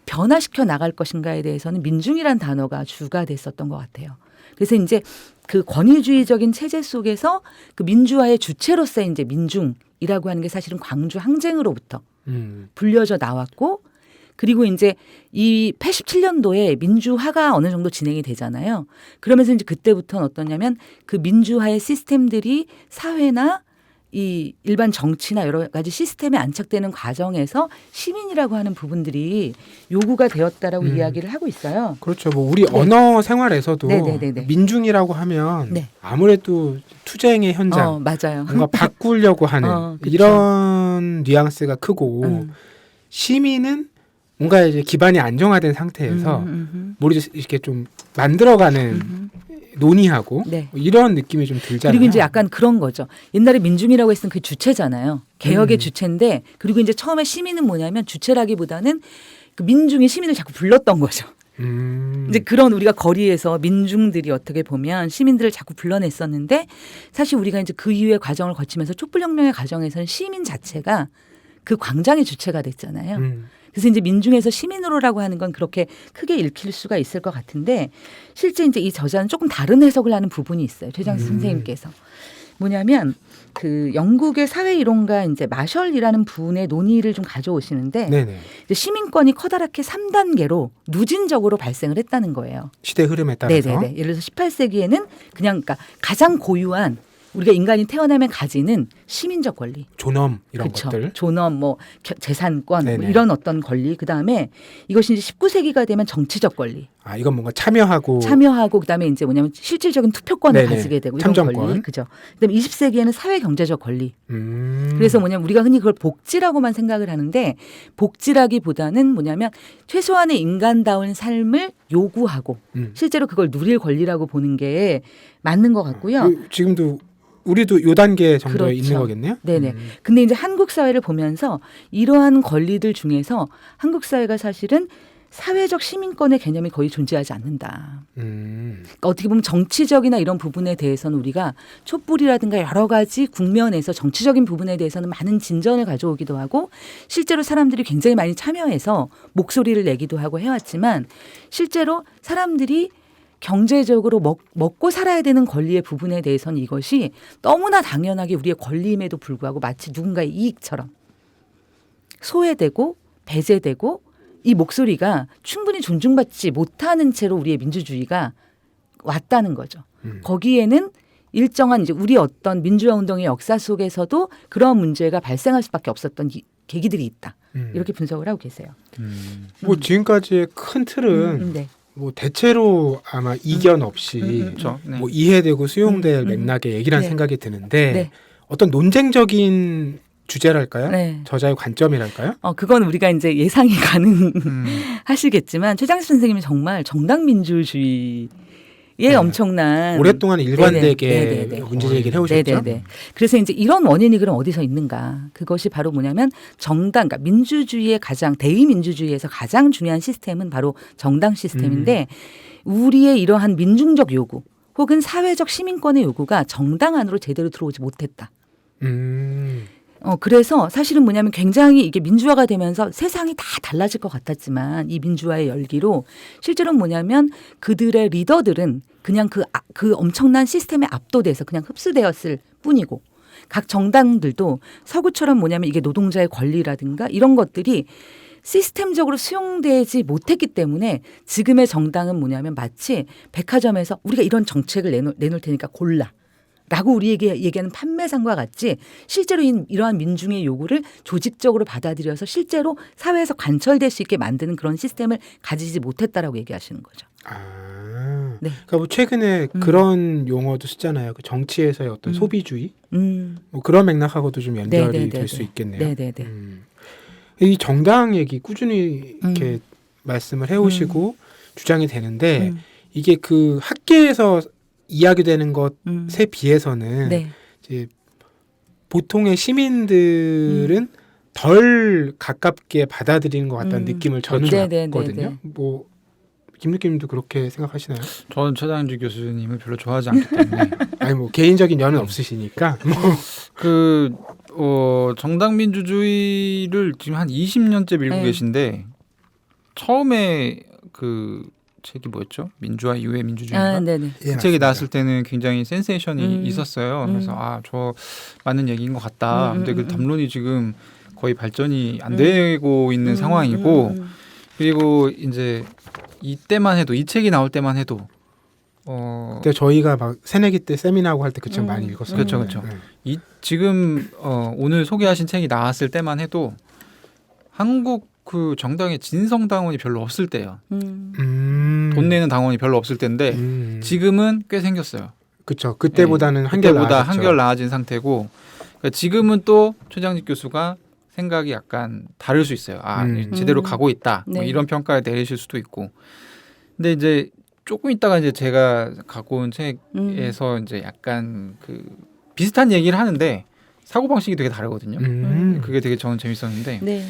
변화시켜 나갈 것인가에 대해서는 민중이란 단어가 주가 됐었던 것 같아요. 그래서 이제 그 권위주의적인 체제 속에서 그 민주화의 주체로서의 이제 민중이라고 하는 게 사실은 광주 항쟁으로부터 불려져 나왔고 그리고 이제 이 87년도에 민주화가 어느 정도 진행이 되잖아요. 그러면서 이제 그때부터는 어떠냐면 그 민주화의 시스템들이 사회나 이 일반 정치나 여러 가지 시스템에 안착되는 과정에서 시민이라고 하는 부분들이 요구가 되었다라고 이야기를 하고 있어요. 그렇죠. 뭐 우리 언어 생활에서도 네네네네. 민중이라고 하면 네. 아무래도 투쟁의 현장, 맞아요. 뭔가 바꾸려고 하는 그쵸. 이런 뉘앙스가 크고 시민은 뭔가 이제 기반이 안정화된 상태에서 뭘 이렇게 좀 만들어가는 논의하고 네. 이런 느낌이 좀 들잖아요. 그리고 이제 약간 그런 거죠. 옛날에 민중이라고 했으면 그 주체잖아요. 개혁의 주체인데 그리고 이제 처음에 시민은 뭐냐면 주체라기보다는 그 민중이 시민을 자꾸 불렀던 거죠. 이제 그런 우리가 거리에서 민중들이 어떻게 보면 시민들을 자꾸 불러냈었는데 사실 우리가 이제 그 이후의 과정을 거치면서 촛불혁명의 과정에서는 시민 자체가 그 광장의 주체가 됐잖아요. 그래서 이제 민중에서 시민으로라고 하는 건 그렇게 크게 읽힐 수가 있을 것 같은데 실제 이제 이 저자는 조금 다른 해석을 하는 부분이 있어요. 최장수 선생님께서. 뭐냐면 그 영국의 사회 이론가 이제 마셜이라는 분의 논의를 좀 가져오시는데 네네. 이제 시민권이 커다랗게 3단계로 누진적으로 발생을 했다는 거예요. 시대 흐름에 따라서. 네네네. 예를 들어서 18세기에는 그냥 그러니까 가장 고유한 우리가 인간이 태어나면 가지는 시민적 권리. 존엄 이런 그쵸. 것들. 존엄, 뭐 재산권 뭐 네네. 이런 어떤 권리. 그다음에 이것이 이제 19세기가 되면 정치적 권리. 아 이건 뭔가 참여하고 그다음에 이제 뭐냐면 실질적인 투표권을 네네. 가지게 되고 이런 참정권. 권리. 그죠. 그다음에 20세기에는 사회 경제적 권리. 음. 그래서 뭐냐면 우리가 흔히 그걸 복지라고만 생각을 하는데 복지라기보다는 뭐냐면 최소한의 인간다운 삶을 요구하고 실제로 그걸 누릴 권리라고 보는 게 맞는 것 같고요. 지금도 우리도 요 단계 정도에 그렇죠. 있는 거겠네요. 네네. 근데 이제 한국 사회를 보면서 이러한 권리들 중에서 한국 사회가 사실은 사회적 시민권의 개념이 거의 존재하지 않는다. 그러니까 어떻게 보면 정치적이나 이런 부분에 대해서는 우리가 촛불이라든가 여러 가지 국면에서 정치적인 부분에 대해서는 많은 진전을 가져오기도 하고 실제로 사람들이 굉장히 많이 참여해서 목소리를 내기도 하고 해왔지만 실제로 사람들이 경제적으로 먹고 살아야 되는 권리의 부분에 대해서는 이것이 너무나 당연하게 우리의 권리임에도 불구하고 마치 누군가의 이익처럼 소외되고 배제되고 이 목소리가 충분히 존중받지 못하는 채로 우리의 민주주의가 왔다는 거죠. 거기에는 일정한 이제 우리 어떤 민주화 운동의 역사 속에서도 그런 문제가 발생할 수밖에 없었던 계기들이 있다. 이렇게 분석을 하고 계세요. 뭐 지금까지의 큰 틀은 네. 뭐 대체로 아마 이견 없이 그렇죠. 네. 뭐 이해되고 수용될 맥락의 얘기란 네. 생각이 드는데 네. 어떤 논쟁적인 주제랄까요? 네. 저자의 관점이랄까요? 그건 우리가 이제 예상이 가능하시겠지만 최장수 선생님이 정말 정당 민주주의에 엄청난 오랫동안 일관되게 네네. 문제 제기를 해오셨죠. 네네네. 그래서 이제 이런 원인이 그럼 어디서 있는가? 그것이 바로 뭐냐면 정당, 그러니까 민주주의의 가장 대의민주주의에서 가장 중요한 시스템은 바로 정당 시스템인데 우리의 이러한 민중적 요구 혹은 사회적 시민권의 요구가 정당 안으로 제대로 들어오지 못했다. 그래서 사실은 뭐냐면 굉장히 이게 민주화가 되면서 세상이 다 달라질 것 같았지만 이 민주화의 열기로 실제로는 뭐냐면 그들의 리더들은 그냥 그 엄청난 시스템에 압도돼서 그냥 흡수되었을 뿐이고 각 정당들도 서구처럼 뭐냐면 이게 노동자의 권리라든가 이런 것들이 시스템적으로 수용되지 못했기 때문에 지금의 정당은 뭐냐면 마치 백화점에서 우리가 이런 정책을 내놓을 테니까 골라. 라고 우리에게 얘기하는 판매상과 같이 실제로 이러한 민중의 요구를 조직적으로 받아들여서 실제로 사회에서 관철될 수 있게 만드는 그런 시스템을 가지지 못했다라고 얘기하시는 거죠. 네. 그러니까 뭐 최근에 그런 용어도 쓰잖아요. 그 정치에서의 어떤 소비주의, 뭐 그런 맥락하고도 좀 연결이 될 수 있겠네요. 네네네. 이 정당 얘기 꾸준히 이렇게 말씀을 해오시고 주장이 되는데 이게 그 학계에서 이야기되는 것에 비해서는 네. 이제 보통의 시민들은 덜 가깝게 받아들이는 것 같다는 느낌을 저는 네네네네. 받거든요. 뭐 김느낌님도 그렇게 생각하시나요? 저는 최장주 교수님을 별로 좋아하지 않기 때문에 아니 뭐 개인적인 연은 없으시니까 정당 민주주의를 지금 한 20년째 밀고 네. 계신데 처음에 그 책이 뭐였죠? 민주화 이후의 민주주의인가? 네네. 예, 그 책이 맞습니다. 나왔을 때는 굉장히 센세이션이 있었어요. 그래서 저 맞는 얘기인 것 같다. 근데 그 담론이 지금 거의 발전이 안 되고 있는 상황이고 그리고 이제 이때만 해도 이 책이 나올 때만 해도 그때 저희가 막 새내기 때 세미나하고 할 때 그 책 많이 읽었어요. 그렇죠, 그렇죠. 지금 오늘 소개하신 책이 나왔을 때만 해도 한국 그 정당의 진성 당원이 별로 없을 때요. 돈 내는 당원이 별로 없을 때인데 지금은 꽤 생겼어요. 그렇죠. 그때보다는 그때보다 나아졌죠. 한결 나아진 상태고 그러니까 지금은 또 최장직 교수가 생각이 약간 다를 수 있어요. 제대로 가고 있다. 뭐 네. 이런 평가를 내리실 수도 있고. 근데 이제 조금 있다가 이제 제가 갖고 온 책에서 이제 약간 그 비슷한 얘기를 하는데 사고 방식이 되게 다르거든요. 그게 되게 저는 재밌었는데 네.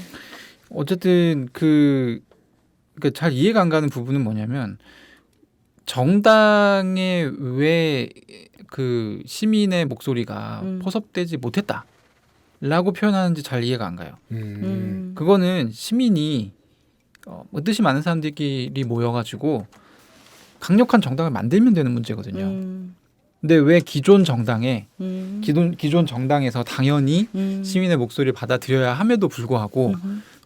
어쨌든 그러니까 잘 이해가 안 가는 부분은 뭐냐면 정당에 왜 그 시민의 목소리가 포섭되지 못했다라고 표현하는지 잘 이해가 안 가요. 그거는 시민이 뭐 뜻이 많은 사람들끼리 모여가지고 강력한 정당을 만들면 되는 문제거든요. 근데 왜 기존 정당에 기존 정당에서 당연히 시민의 목소리를 받아들여야 함에도 불구하고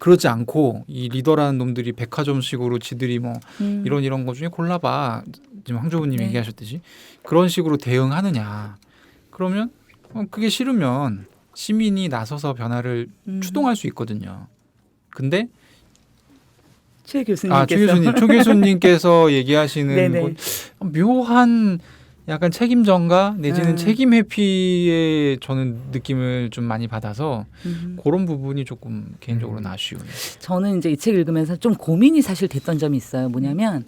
그러지 않고 이 리더라는 놈들이 백화점식으로 지들이 뭐 이런 것 중에 골라봐 지금 황조부님이 네. 얘기하셨듯이 그런 식으로 대응하느냐 그러면 그게 싫으면 시민이 나서서 변화를 추동할 수 있거든요. 근데 최 교수님께서 최 교수님께서 얘기하시는 네네. 건 묘한 약간 책임전가 내지는 책임 회피의 저는 느낌을 좀 많이 받아서 그런 부분이 조금 개인적으로는 아쉬워요. 저는 이제 이 책 읽으면서 좀 고민이 사실 됐던 점이 있어요. 뭐냐면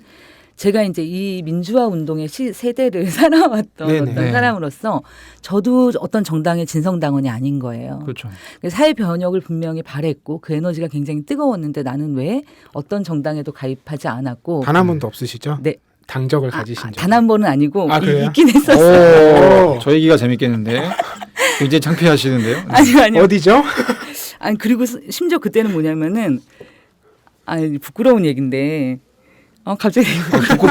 제가 이제 이 민주화 운동의 세대를 살아왔던 네네. 어떤 사람으로서 저도 어떤 정당의 진성당원이 아닌 거예요. 그렇죠. 사회 변혁을 분명히 바랬고 그 에너지가 굉장히 뜨거웠는데 나는 왜 어떤 정당에도 가입하지 않았고 단 한 번도 없으시죠? 네. 당적을 가지신 적. 단 한 번은 아니고 그래요? 있긴 했었어요. 저 얘기가 재밌겠는데 굉장히 창피하시는데요. 아니요. 어디죠? 아니 그리고 심지어 그때는 뭐냐면은 부끄러운 얘기인데 갑자기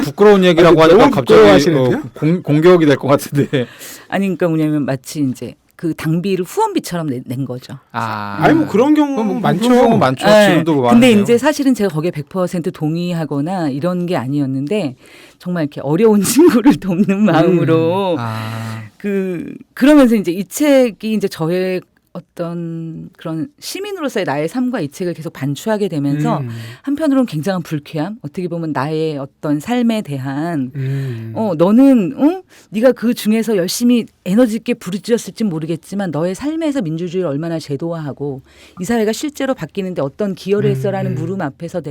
부끄러운 얘기라고 하니까 너무 갑자기 부끄러워하시는데요? 공격이 될 것 같은데. 아니 그러니까 뭐냐면 마치 이제 그 당비를 후원비처럼 낸 거죠. 아니 뭐 그런 경우 많죠. 그런 경우 많죠. 네. 지금도 많아요. 근데 이제 사실은 제가 거기에 100% 동의하거나 이런 게 아니었는데 정말 이렇게 어려운 친구를 돕는 마음으로 그러면서 이제 이 책이 이제 저의 어떤 그런 시민으로서의 나의 삶과 이 책을 계속 반추하게 되면서 한편으로는 굉장한 불쾌함, 어떻게 보면 나의 어떤 삶에 대한 너는 네가 그 중에서 열심히 에너지 있게 부르짖었을지 모르겠지만 너의 삶에서 민주주의를 얼마나 제도화하고 이 사회가 실제로 바뀌는데 어떤 기여를 했어라는 물음 앞에서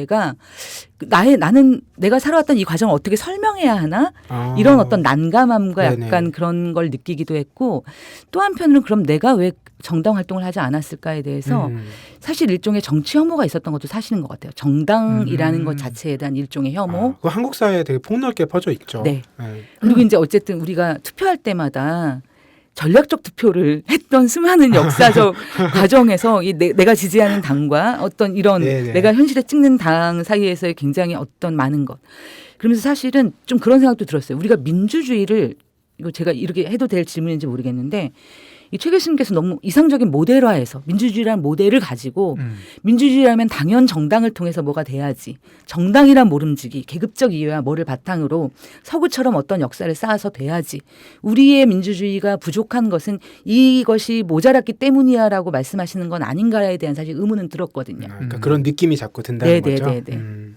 나는 내가 살아왔던 이 과정을 어떻게 설명해야 하나 이런 어떤 난감함과 네네. 약간 그런 걸 느끼기도 했고 또 한편으로는 그럼 내가 왜 정당 활동을 하지 않았을까에 대해서 사실 일종의 정치 혐오가 있었던 것도 사실인 것 같아요. 정당이라는 것 자체에 대한 일종의 혐오. 그 한국 사회에 되게 폭넓게 퍼져 있죠. 네. 그리고 이제 어쨌든 우리가 투표할 때마다 전략적 투표를 했던 수많은 역사적 과정에서 내가 지지하는 당과 어떤 이런 네네. 내가 현실에 찍는 당 사이에서의 굉장히 어떤 많은 것. 그러면서 사실은 좀 그런 생각도 들었어요. 우리가 민주주의를 이거 제가 이렇게 해도 될 질문인지 모르겠는데 이 최 교수님께서 너무 이상적인 모델화해서 민주주의라는 모델을 가지고 민주주의라면 당연 정당을 통해서 뭐가 돼야지 정당이란 모름지기 계급적 이해와 뭐를 바탕으로 서구처럼 어떤 역사를 쌓아서 돼야지 우리의 민주주의가 부족한 것은 이것이 모자랐기 때문이야라고 말씀하시는 건 아닌가에 대한 사실 의문은 들었거든요. 그러니까 그런 느낌이 자꾸 든다는 거죠. 네네네.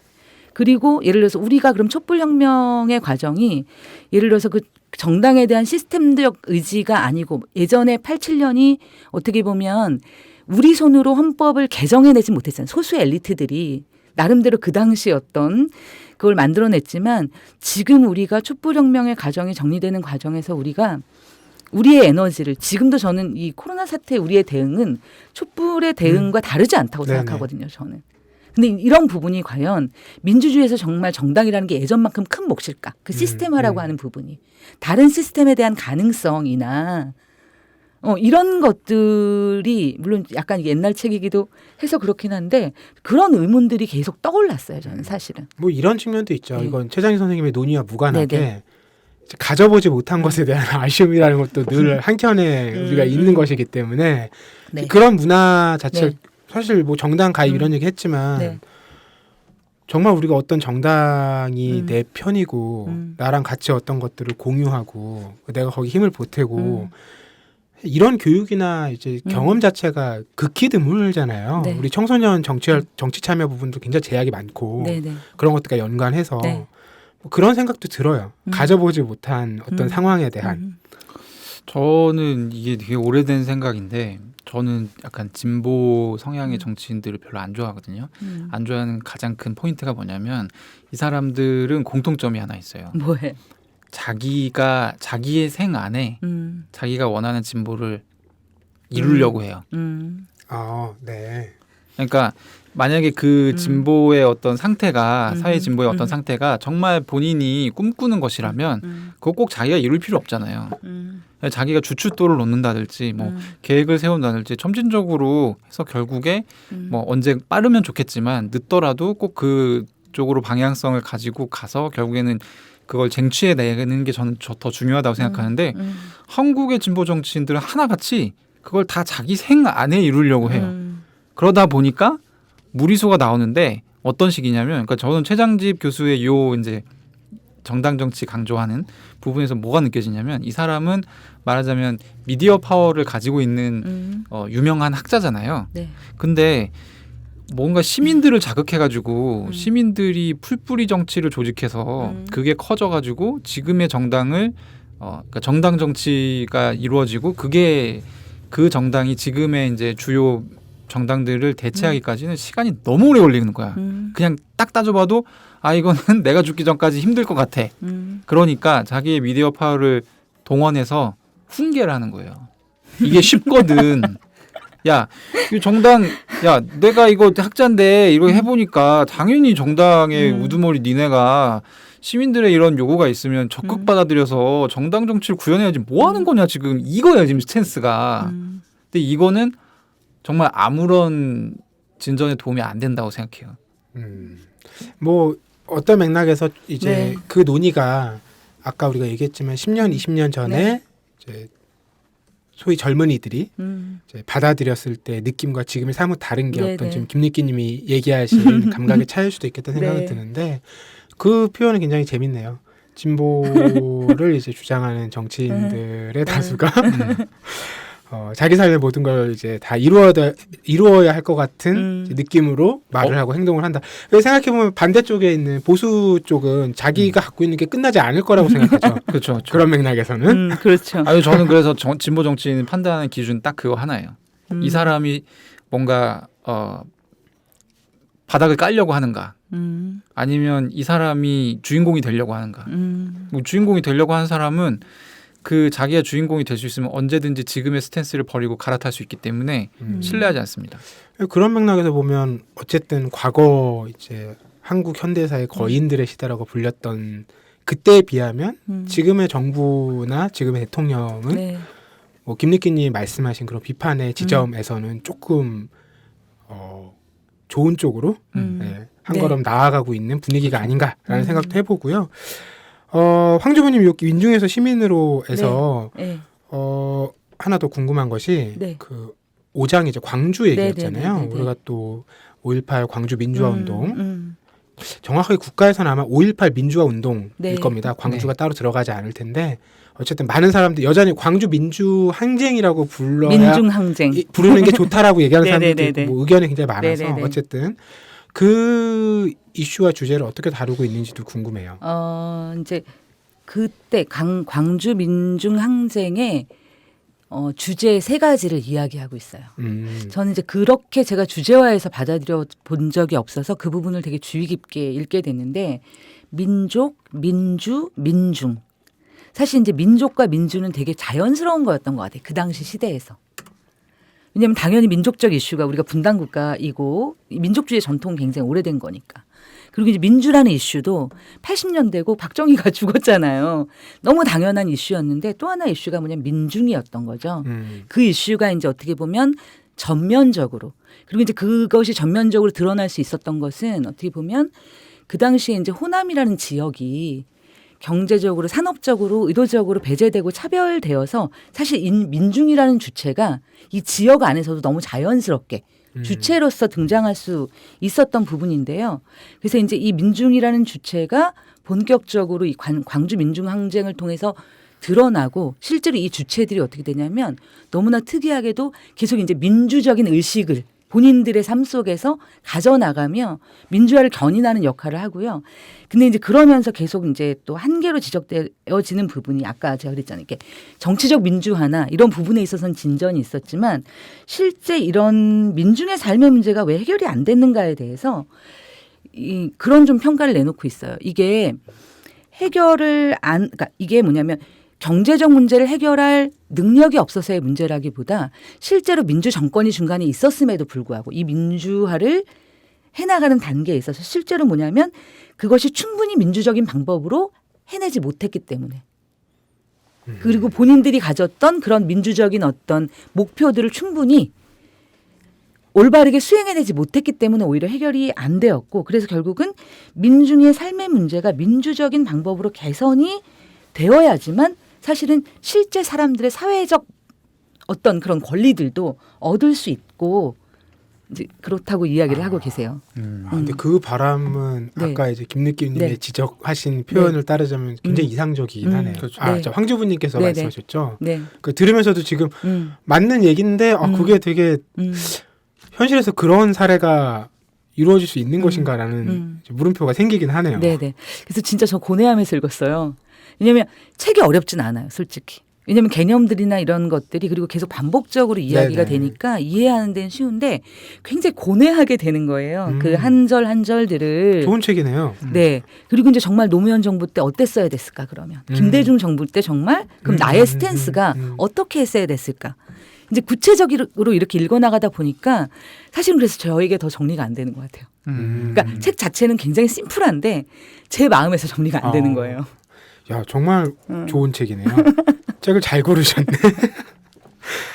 그리고 예를 들어서 우리가 그럼 촛불혁명의 과정이 예를 들어서 그 정당에 대한 시스템적 의지가 아니고 예전에 87년이 어떻게 보면 우리 손으로 헌법을 개정해내지 못했잖아요. 소수의 엘리트들이 나름대로 그 당시 어떤 그걸 만들어냈지만 지금 우리가 촛불혁명의 과정이 정리되는 과정에서 우리가 우리의 에너지를 지금도 저는 이 코로나 사태에 우리의 대응은 촛불의 대응과 다르지 않다고 네네. 생각하거든요. 저는. 근데 이런 부분이 과연 민주주의에서 정말 정당이라는 게 예전만큼 큰 몫일까? 그 시스템화라고 하는 부분이. 다른 시스템에 대한 가능성이나 이런 것들이 물론 약간 이게 옛날 책이기도 해서 그렇긴 한데 그런 의문들이 계속 떠올랐어요. 저는 사실은. 뭐 이런 측면도 있죠. 네. 이건 최장희 선생님의 논의와 무관하게 네네. 이제 가져보지 못한 것에 대한 아쉬움이라는 것도 늘 한켠에 우리가 있는 것이기 때문에 네. 그런 문화 자체를 네. 사실 뭐 정당 가입 이런 얘기 했지만 네. 정말 우리가 어떤 정당이 음. 내 편이고 음. 나랑 같이 어떤 것들을 공유하고 내가 거기 힘을 보태고 음. 이런 교육이나 이제 경험 자체가 극히 드물잖아요. 네. 우리 청소년 정치 참여 부분도 굉장히 제약이 많고 네네. 그런 것들과 연관해서 네. 뭐 그런 생각도 들어요. 가져보지 못한 어떤 음. 상황에 대한. 저는 이게 되게 오래된 생각인데 저는 약간 진보 성향의 음. 정치인들을 별로 안 좋아하거든요. 안 좋아하는 가장 큰 포인트가 뭐냐면 이 사람들은 공통점이 하나 있어요. 뭐해? 자기의 생 안에 자기가 원하는 진보를 이루려고 해요. 네. 그러니까 만약에 그 진보의 어떤 상태가 사회 진보의 어떤 음. 상태가 정말 본인이 꿈꾸는 것이라면 그거 꼭 자기가 이룰 필요 없잖아요. 자기가 주춧돌을 놓는다든지 뭐 계획을 세운다든지 점진적으로 해서 결국에 뭐 언제 빠르면 좋겠지만 늦더라도 꼭 그쪽으로 방향성을 가지고 가서 결국에는 그걸 쟁취해 내는 게 저는 더 중요하다고 생각하는데 한국의 진보 정치인들은 하나같이 그걸 다 자기 생 안에 이루려고 해요. 그러다 보니까 무리수가 나오는데 어떤 식이냐면, 그러니까 저는 최장집 교수의 요 이제 정당 정치 강조하는 부분에서 뭐가 느껴지냐면 이 사람은 말하자면 미디어 파워를 가지고 있는 유명한 학자잖아요. 네. 근데 뭔가 시민들을 자극해가지고 시민들이 풀뿌리 정치를 조직해서 그게 커져가지고 지금의 정당을 그러니까 정당 정치가 이루어지고 그게 그 정당이 지금의 이제 주요 정당들을 대체하기까지는 시간이 너무 오래 걸리는 거야. 그냥 딱 따져봐도 아 이거는 내가 죽기 전까지 힘들 것 같아. 그러니까 자기의 미디어 파워를 동원해서 훈계를 하는 거예요. 이게 쉽거든. 야, 이 정당, 야, 내가 이거 학자인데 이거 해보니까 당연히 정당의 우두머리 니네가 시민들의 이런 요구가 있으면 적극 받아들여서 정당 정치를 구현해야지 뭐 하는 거냐 지금 이거야 지금 스탠스가. 근데 이거는 정말 아무런 진전에 도움이 안 된다고 생각해요. 뭐 어떤 맥락에서 이제 네. 그 논의가 아까 우리가 얘기했지만 10년, 20년 전에 네. 이제 소위 젊은이들이 이제 받아들였을 때 느낌과 지금이 사뭇 다른 게 네네. 어떤 지금 김립기님이 얘기하신 감각의 차이일 수도 있겠다는 생각이 네. 드는데 그 표현은 굉장히 재밌네요. 진보를 이제 주장하는 정치인들의 다수가 자기 삶의 모든 걸 이제 다 이루어야 할 것 같은 이제 느낌으로 말을 하고 행동을 한다. 그래서 생각해보면 반대쪽에 있는 보수 쪽은 자기가 갖고 있는 게 끝나지 않을 거라고 생각하죠. 그렇죠. 그런 맥락에서는. 그렇죠. 아니 저는 그래서 진보 정치인 판단하는 기준 딱 그거 하나예요. 이 사람이 뭔가 바닥을 깔려고 하는가, 아니면 이 사람이 주인공이 되려고 하는가. 뭐 주인공이 되려고 하는 사람은 그 자기가 주인공이 될 수 있으면 언제든지 지금의 스탠스를 버리고 갈아탈 수 있기 때문에 신뢰하지 않습니다. 그런 맥락에서 보면 어쨌든 과거 이제 한국 현대사의 거인들의 시대라고 불렸던 그때에 비하면 지금의 정부나 지금의 대통령은 네. 뭐 김립기님이 말씀하신 그런 비판의 지점에서는 조금 좋은 쪽으로 네, 한 네. 걸음 나아가고 있는 분위기가 아닌가라는 생각도 해보고요. 황주부님 여기 민중에서 시민으로 해서 네. 하나 더 궁금한 것이 네. 그 5장이죠. 광주 얘기였잖아요. 네네네네네. 우리가 또 5.18 광주 민주화 운동 음. 정확하게 국가에서는 아마 5.18 민주화 운동일 네. 겁니다. 광주가 따로 들어가지 않을 텐데 어쨌든 많은 사람들 여전히 광주 민주 항쟁이라고 불러야 민중항쟁. 부르는 게 좋다라고 얘기하는 사람들도 네네네네. 있고 뭐 의견이 굉장히 많아서 네네네. 어쨌든 그 이슈와 주제를 어떻게 다루고 있는지도 궁금해요. 이제 그때 광주 민중항쟁의 주제 세 가지를 이야기하고 있어요. 저는 이제 그렇게 제가 주제화해서 받아들여 본 적이 없어서 그 부분을 되게 주의 깊게 읽게 됐는데 민족, 민주, 민중. 사실 이제 민족과 민주는 되게 자연스러운 거였던 것 같아요. 그 당시 시대에서. 왜냐하면 당연히 민족적 이슈가 우리가 분단 국가이고 민족주의 전통은 굉장히 오래된 거니까. 그리고 이제 민주라는 이슈도 80년대고 박정희가 죽었잖아요. 너무 당연한 이슈였는데 또 하나 이슈가 뭐냐면 민중이었던 거죠. 그 이슈가 이제 어떻게 보면 전면적으로 그리고 이제 그것이 전면적으로 드러날 수 있었던 것은 어떻게 보면 그 당시에 이제 호남이라는 지역이 경제적으로 산업적으로 의도적으로 배제되고 차별되어서 사실 민중이라는 주체가 이 지역 안에서도 너무 자연스럽게 주체로서 등장할 수 있었던 부분인데요. 그래서 이제 이 민중이라는 주체가 본격적으로 이 광주 민중항쟁을 통해서 드러나고 실제로 이 주체들이 어떻게 되냐면 너무나 특이하게도 계속 이제 민주적인 의식을 본인들의 삶 속에서 가져나가며 민주화를 견인하는 역할을 하고요. 근데 이제 그러면서 계속 이제 또 한계로 지적되어지는 부분이 아까 제가 그랬잖아요. 이렇게 정치적 민주화나 이런 부분에 있어서는 진전이 있었지만 실제 이런 민중의 삶의 문제가 왜 해결이 안 됐는가에 대해서 그런 좀 평가를 내놓고 있어요. 이게 그러니까 이게 뭐냐면 경제적 문제를 해결할 능력이 없어서의 문제라기보다 실제로 민주 정권이 중간에 있었음에도 불구하고 이 민주화를 해나가는 단계에 있어서 실제로 뭐냐면 그것이 충분히 민주적인 방법으로 해내지 못했기 때문에 그리고 본인들이 가졌던 그런 민주적인 어떤 목표들을 충분히 올바르게 수행해내지 못했기 때문에 오히려 해결이 안 되었고 그래서 결국은 민중의 삶의 문제가 민주적인 방법으로 개선이 되어야지만 사실은 실제 사람들의 사회적 어떤 그런 권리들도 얻을 수 있고 이제 그렇다고 이야기를 하고 계세요. 근데 그 바람은 네. 아까 이제 김느끼님의 네. 지적하신 표현을 따르자면 굉장히 이상적이긴 하네요. 그렇죠. 아, 네. 저 황주부님께서 네, 말씀하셨죠. 네. 그 들으면서도 지금 맞는 얘기인데 그게 되게 현실에서 그런 사례가 이루어질 수 있는 것인가라는 물음표가 생기긴 하네요. 네네. 그래서 진짜 저 고뇌하면서 읽었어요. 왜냐하면 책이 어렵진 않아요, 솔직히. 왜냐하면 개념들이나 이런 것들이 그리고 계속 반복적으로 이야기가 네네. 되니까 이해하는 데는 쉬운데 굉장히 고뇌하게 되는 거예요. 그 한 절 한 절들을. 좋은 책이네요. 네. 그리고 이제 정말 노무현 정부 때 어땠어야 됐을까 그러면. 김대중 정부 때 정말 그럼 나의 스탠스가 어떻게 했어야 됐을까. 이제 구체적으로 이렇게 읽어나가다 보니까 사실은 그래서 저에게 더 정리가 안 되는 것 같아요. 그러니까 책 자체는 굉장히 심플한데 제 마음에서 정리가 안 되는 거예요. 야 정말 좋은 책이네요. 책을 잘 고르셨네.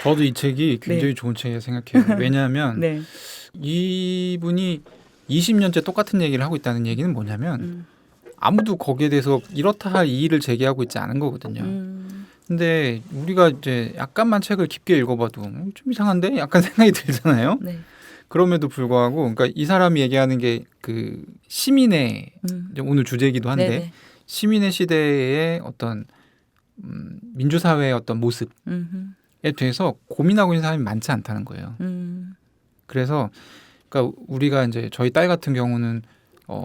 저도 이 책이 굉장히 좋은 책이라고 생각해요. 왜냐하면 네. 이분이 20년째 똑같은 얘기를 하고 있다는 얘기는 뭐냐면 아무도 거기에 대해서 이렇다 할 이의를 제기하고 있지 않은 거거든요. 근데 우리가 이제 약간만 책을 깊게 읽어봐도 좀 이상한데? 약간 생각이 들잖아요. 네. 그럼에도 불구하고 그러니까 이 사람이 얘기하는 게 그 시민의 이제 오늘 주제이기도 한데 네네. 시민의 시대의 어떤 민주사회의 어떤 모습에 대해서 고민하고 있는 사람이 많지 않다는 거예요. 그래서 그러니까 우리가 이제 저희 딸 같은 경우는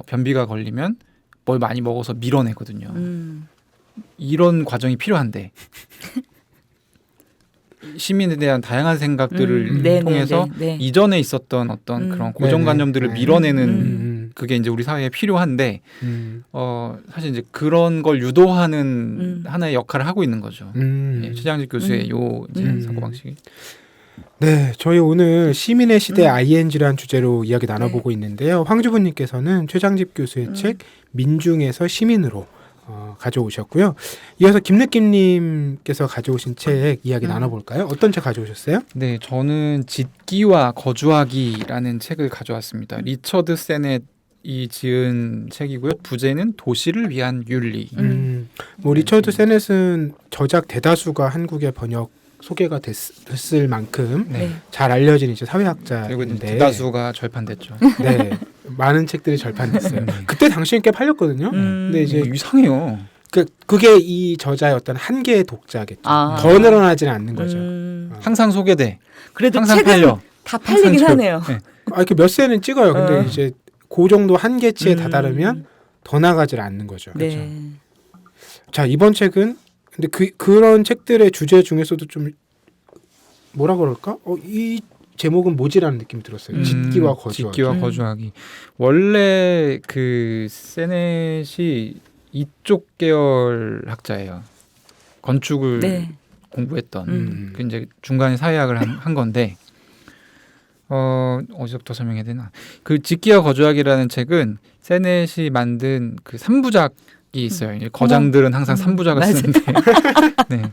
변비가 걸리면 뭘 많이 먹어서 밀어내거든요. 이런 과정이 필요한데 시민에 대한 다양한 생각들을 통해서 이전에 있었던 어떤 그런 고정관념들을 밀어내는 그게 이제 우리 사회에 필요한데 사실 이제 그런 걸 유도하는 하나의 역할을 하고 있는 거죠. 예, 최장직 교수의 요 이제 사고방식이. 네, 저희 오늘 시민의 시대 ING라는 주제로 이야기 나눠보고 있는데요. 황주부님께서는 최장집 교수의 책 민중에서 시민으로 가져오셨고요. 이어서 김느낌님께서 가져오신 책 이야기 나눠볼까요? 어떤 책 가져오셨어요? 네, 저는 짓기와 거주하기라는 책을 가져왔습니다. 리처드 세넷이 지은 책이고요. 부제는 도시를 위한 윤리. 뭐 리처드 세넷은 저작 대다수가 한국에 번역 소개가 됐을 만큼 잘 알려진 이제 사회학자인데 그리고 대다수가 절판됐죠. 네, 많은 책들이 절판됐어요. 그때 당시엔 꽤 팔렸거든요. 근데 이제 이상해요. 그게 이 저자의 어떤 한계의 독자겠죠. 아. 더 늘어나지는 않는 거죠. 항상 소개돼. 그래도 항상 책은 팔려. 다 팔리긴 하네요. 네. 이렇게 몇 세는 찍어요. 근데 이제 그 정도 한계치에 다다르면 더 나가질 않는 거죠. 그렇죠. 네. 자, 이번 책은 근데 그런 책들의 주제 중에서도 좀 뭐라 그럴까? 이 제목은 뭐지라는 느낌이 들었어요. 짓기와 거주하기. 짓기와 거주하기. 원래 그 세넷이 이쪽 계열 학자예요. 건축을 네. 공부했던 그 이제 중간에 사회학을 한 건데 어디서부터 설명해야 되나? 그 직기와 거주하기라는 책은 세넷이 만든 그 3부작이 있어요. 거장들은 항상 3부작을 맞아요. 쓰는데 네.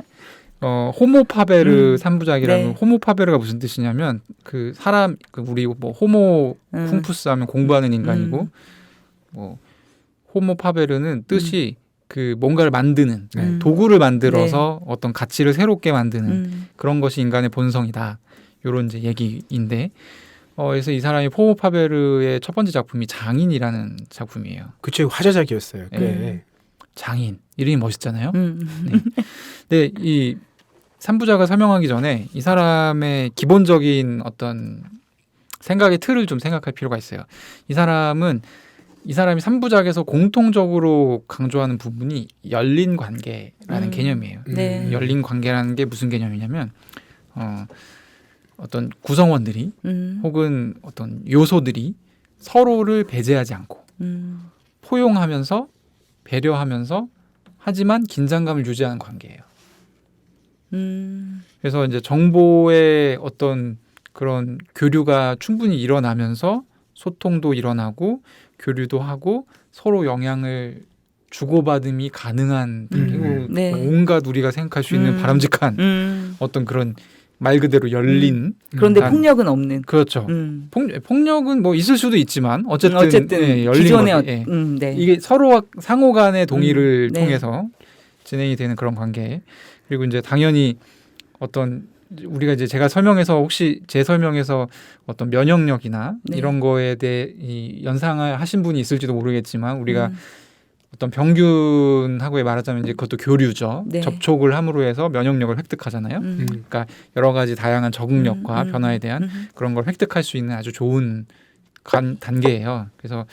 호모파베르 3부작이라는 네. 호모파베르가 무슨 뜻이냐면 그 사람 그 우리 뭐 호모 쿵푸스 하면 공부하는 인간이고 뭐 호모파베르는 뜻이 그 뭔가를 만드는 도구를 만들어서 어떤 가치를 새롭게 만드는 그런 것이 인간의 본성이다. 요런 이제 얘기인데 그래서 이 사람이 호모파베르의 첫 번째 작품이 장인이라는 작품이에요. 그 책 화제작이었어요. 장인 이름이 멋있잖아요. 네. 근데 이 3부작을 설명하기 전에 이 사람의 기본적인 어떤 생각의 틀을 좀 생각할 필요가 있어요. 이 사람이 3부작에서 공통적으로 강조하는 부분이 열린 관계라는 개념이에요. 네. 열린 관계라는 게 무슨 개념이냐면 어떤 구성원들이 혹은 어떤 요소들이 서로를 배제하지 않고 포용하면서 배려하면서 하지만 긴장감을 유지하는 관계예요. 그래서 이제 정보의 어떤 그런 교류가 충분히 일어나면서 소통도 일어나고 교류도 하고 서로 영향을 주고받음이 가능한 그리고 네. 온갖 우리가 생각할 수 있는 바람직한 어떤 그런 말 그대로 열린 그런데 폭력은 없는. 그렇죠. 폭력은 뭐 있을 수도 있지만 어쨌든 열린 기존의 관계. 네. 이게 서로 상호 간의 동의를 네. 통해서 진행이 되는 그런 관계. 그리고 이제 당연히 어떤 우리가 이제 제가 설명해서 혹시 제 설명에서 어떤 면역력이나 네. 이런 거에 대해 이 연상을 하신 분이 있을지도 모르겠지만 우리가 어떤 병균하고의 말하자면 이제 그것도 교류죠. 네. 접촉을 함으로 해서 면역력을 획득하잖아요. 그러니까 여러 가지 다양한 적응력과 변화에 대한 그런 걸 획득할 수 있는 아주 좋은 단계예요. 그래서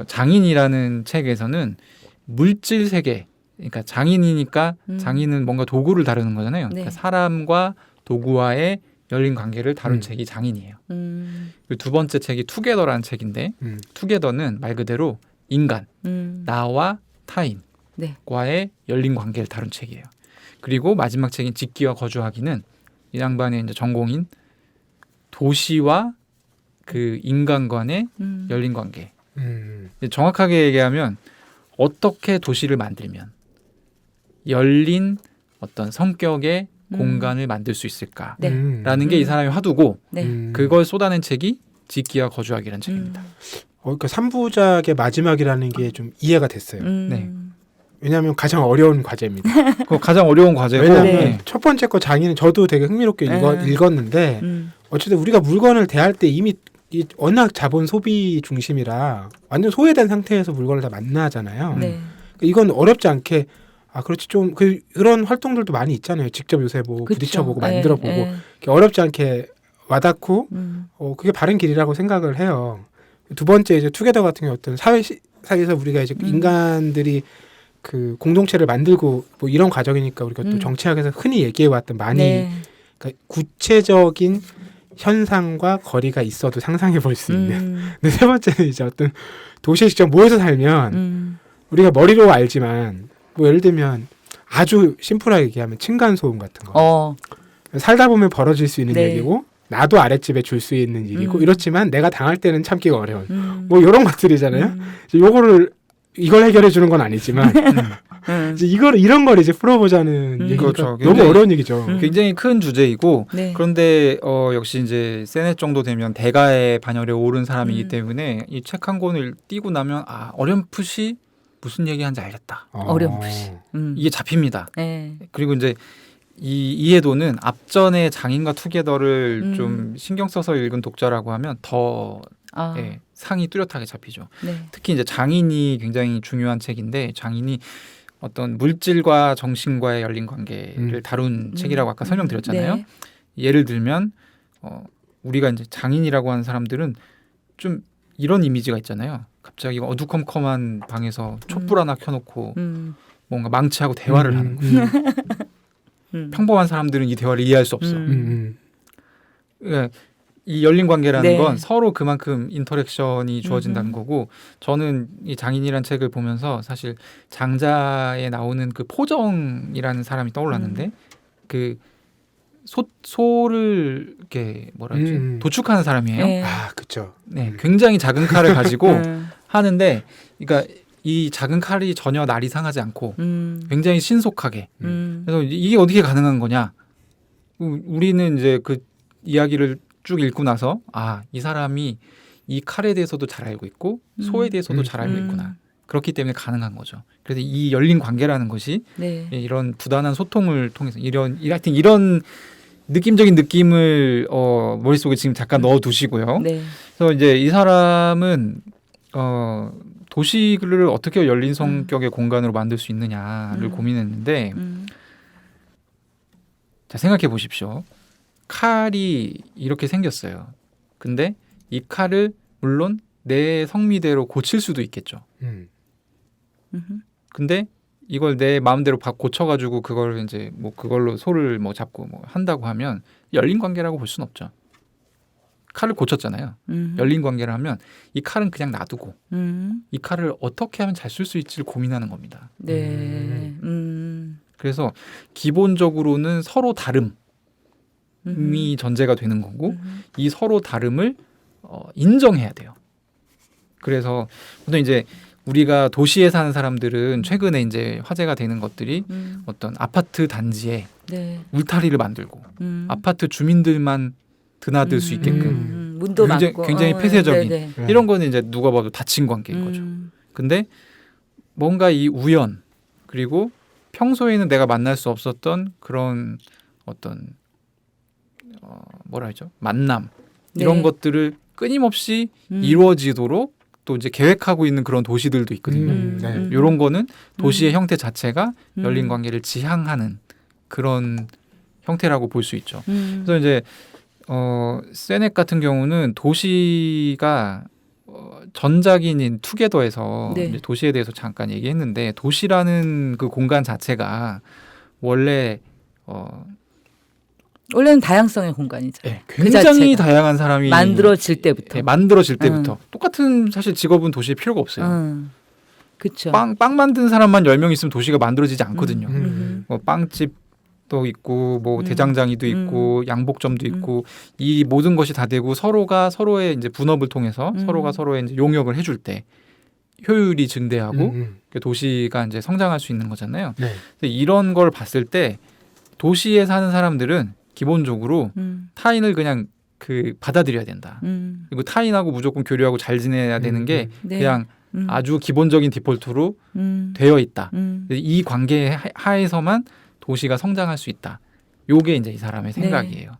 장인이라는 책에서는 물질 세계, 그러니까 장인이니까 장인은 뭔가 도구를 다루는 거잖아요. 네. 그러니까 사람과 도구와의 열린 관계를 다룬 책이 장인이에요. 그리고 두 번째 책이 투게더라는 책인데 투게더는 말 그대로 인간, 나와 타인과의 네. 열린 관계를 다룬 책이에요. 그리고 마지막 책인 직기와 거주하기는 이 양반의 이제 전공인 도시와 그 인간 간의 열린 관계. 정확하게 얘기하면 어떻게 도시를 만들면 열린 어떤 성격의 공간을 만들 수 있을까라는 게 이 사람의 화두고 네. 그걸 쏟아낸 책이 직기와 거주하기라는 책입니다. 그러니까 3부작의 마지막이라는 게 좀 이해가 됐어요. 네. 왜냐하면 가장 어려운 과제입니다. 그거 가장 어려운 과제고 왜냐하면 네. 첫 번째 거 장인은 저도 되게 흥미롭게 읽었는데 어쨌든 우리가 물건을 대할 때 이미 워낙 자본 소비 중심이라 완전 소외된 상태에서 물건을 다 만나잖아요. 네. 이건 어렵지 않게 그렇지 좀 그런 활동들도 많이 있잖아요. 직접 요새 뭐 그쵸. 부딪혀보고 만들어보고 예. 어렵지 않게 와닿고 그게 바른 길이라고 생각을 해요. 두 번째 이제 투게더 같은 경우 어떤 사회에서 우리가 이제 인간들이 그 공동체를 만들고 뭐 이런 과정이니까 우리가 또 정치학에서 흔히 얘기해왔던 많이 네. 그러니까 구체적인 현상과 거리가 있어도 상상해 볼 수 있는. 근데 세 번째는 이제 어떤 도시에 직접 모여서 살면 우리가 머리로 알지만 뭐 예를 들면 아주 심플하게 얘기하면 층간 소음 같은 거. 살다 보면 벌어질 수 있는 네. 얘기고 나도 아랫집에 줄 수 있는 일이고 이렇지만 내가 당할 때는 참기가 어려운 뭐 이런 것들이잖아요. 이걸 해결해 주는 건 아니지만 이제 이런 걸 이제 풀어보자는 얘기가 그렇죠. 너무 어려운 얘기죠. 굉장히 큰 주제이고 네. 그런데 역시 이제 세넷 정도 되면 대가의 반열에 오른 사람이기 때문에 이 책 한 권을 띄고 나면 어렴풋이 무슨 얘기하는지 알겠다. 어렴풋이. 이게 잡힙니다. 네. 그리고 이제 이 이해도는 앞전에 장인과 투게더를 좀 신경 써서 읽은 독자라고 하면 더 상이 뚜렷하게 잡히죠. 네. 특히 이제 장인이 굉장히 중요한 책인데 장인이 어떤 물질과 정신과의 열린 관계를 다룬 책이라고 아까 설명드렸잖아요. 네. 예를 들면 우리가 이제 장인이라고 하는 사람들은 좀 이런 이미지가 있잖아요. 갑자기 어두컴컴한 방에서 촛불 하나 켜놓고 뭔가 망치하고 대화를 하는 거예요. 평범한 사람들은 이 대화를 이해할 수 없어. 그러니까 이 열린 관계라는 네. 건 서로 그만큼 인터랙션이 주어진다는 음흠. 거고 저는 이 장인이란 책을 보면서 사실 장자에 나오는 그 포정이라는 사람이 떠올랐는데 그 소를 이렇게 뭐라 그러지 도축하는 사람이에요. 네. 아, 그쵸. 네, 굉장히 작은 칼을 가지고 음. 하는데, 그러니까 이 작은 칼이 전혀 날이 상하지 않고 굉장히 신속하게. 그래서 이게 어떻게 가능한 거냐? 우리는 이제 그 이야기를 쭉 읽고 나서 이 사람이 이 칼에 대해서도 잘 알고 있고 소에 대해서도 잘 알고 있구나. 그렇기 때문에 가능한 거죠. 그래서 이 열린 관계라는 것이 네. 이런 부단한 소통을 통해서 하여튼 이런 느낌적인 느낌을 머릿속에 지금 잠깐 넣어두시고요. 네. 그래서 이제 이 사람은 도시를 어떻게 열린 성격의 공간으로 만들 수 있느냐를 고민했는데 자, 생각해 보십시오. 칼이 이렇게 생겼어요. 근데 이 칼을 물론 내 성미대로 고칠 수도 있겠죠. 근데 이걸 내 마음대로 고쳐가지고 그걸 이제 뭐 그걸로 소를 뭐 잡고 뭐 한다고 하면 열린 관계라고 볼 수는 없죠. 칼을 고쳤잖아요. 열린 관계를 하면 이 칼은 그냥 놔두고 이 칼을 어떻게 하면 잘 쓸 수 있지를 고민하는 겁니다. 네. 그래서 기본적으로는 서로 다름이 전제가 되는 거고 이 서로 다름을 인정해야 돼요. 그래서 보통 이제 우리가 도시에 사는 사람들은 최근에 이제 화제가 되는 것들이 어떤 아파트 단지에 네. 울타리를 만들고 아파트 주민들만 드나들 수 있게끔 문도 많고 굉장히 폐쇄적인 네네. 이런 거는 이제 누가 봐도 닫힌 관계인 거죠. 근데 뭔가 이 우연 그리고 평소에는 내가 만날 수 없었던 그런 어떤 뭐라 하죠? 만남 이런 네. 것들을 끊임없이 이루어지도록 또 이제 계획하고 있는 그런 도시들도 있거든요. 네. 이런 거는 도시의 형태 자체가 열린 관계를 지향하는 그런 형태라고 볼 수 있죠. 그래서 이제 세넥 같은 경우는 도시가 전작인인 투게더에서 네. 이제 도시에 대해서 잠깐 얘기했는데 도시라는 그 공간 자체가 원래 원래는 다양성의 공간이죠. 굉장히 자체가. 다양한 사람이 만들어질 때부터. 만들어질 때부터 똑같은 사실 직업은 도시에 필요가 없어요. 그렇죠. 빵 만든 사람만 10명 있으면 도시가 만들어지지 않거든요. 뭐 빵집도 있고 뭐 대장장이도 있고 양복점도 있고 이 모든 것이 다 되고 서로가 서로의 이제 분업을 통해서 서로가 서로의 이제 용역을 해줄 때 효율이 증대하고 도시가 이제 성장할 수 있는 거잖아요. 네. 이런 걸 봤을 때 도시에 사는 사람들은 기본적으로 타인을 그냥 받아들여야 된다. 그리고 타인하고 무조건 교류하고 잘 지내야 되는 게 네. 그냥 아주 기본적인 디폴트로 되어 있다. 이 관계 하에서만 도시가 성장할 수 있다. 요게 이제 이 사람의 생각이에요.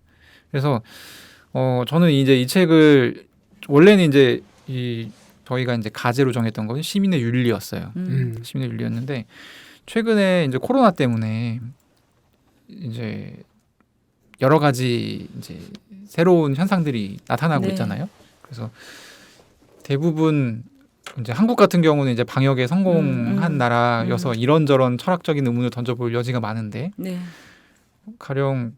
그래서 저는 이제 이 책을 원래는 이제 저희가 이제 가제로 정했던 것은 시민의 윤리였어요. 시민의 윤리였는데 최근에 이제 코로나 때문에 이제 여러 가지 이제 새로운 현상들이 나타나고 네. 있잖아요. 그래서 대부분 이제 한국 같은 경우는 이제 방역에 성공한 나라여서 이런저런 철학적인 의문을 던져볼 여지가 많은데 네. 가령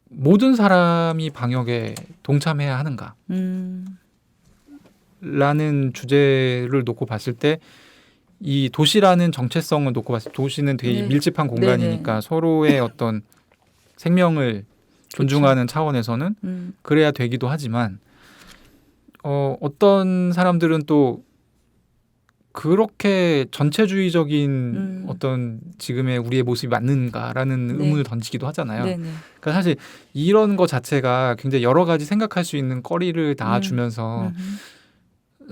모든 사람이 방역에 동참해야 하는가? 라는 주제를 놓고 봤을 때 이 도시라는 정체성을 놓고 봤을 때 도시는 되게 네. 밀집한 공간이니까 서로의 어떤 생명을 존중하는 차원에서는 그래야 되기도 하지만 어떤 사람들은 또 그렇게 전체주의적인 어떤 지금의 우리의 모습이 맞는가라는 네. 의문을 던지기도 하잖아요. 네네. 그러니까 사실 이런 것 자체가 굉장히 여러 가지 생각할 수 있는 거리를 닿아주면서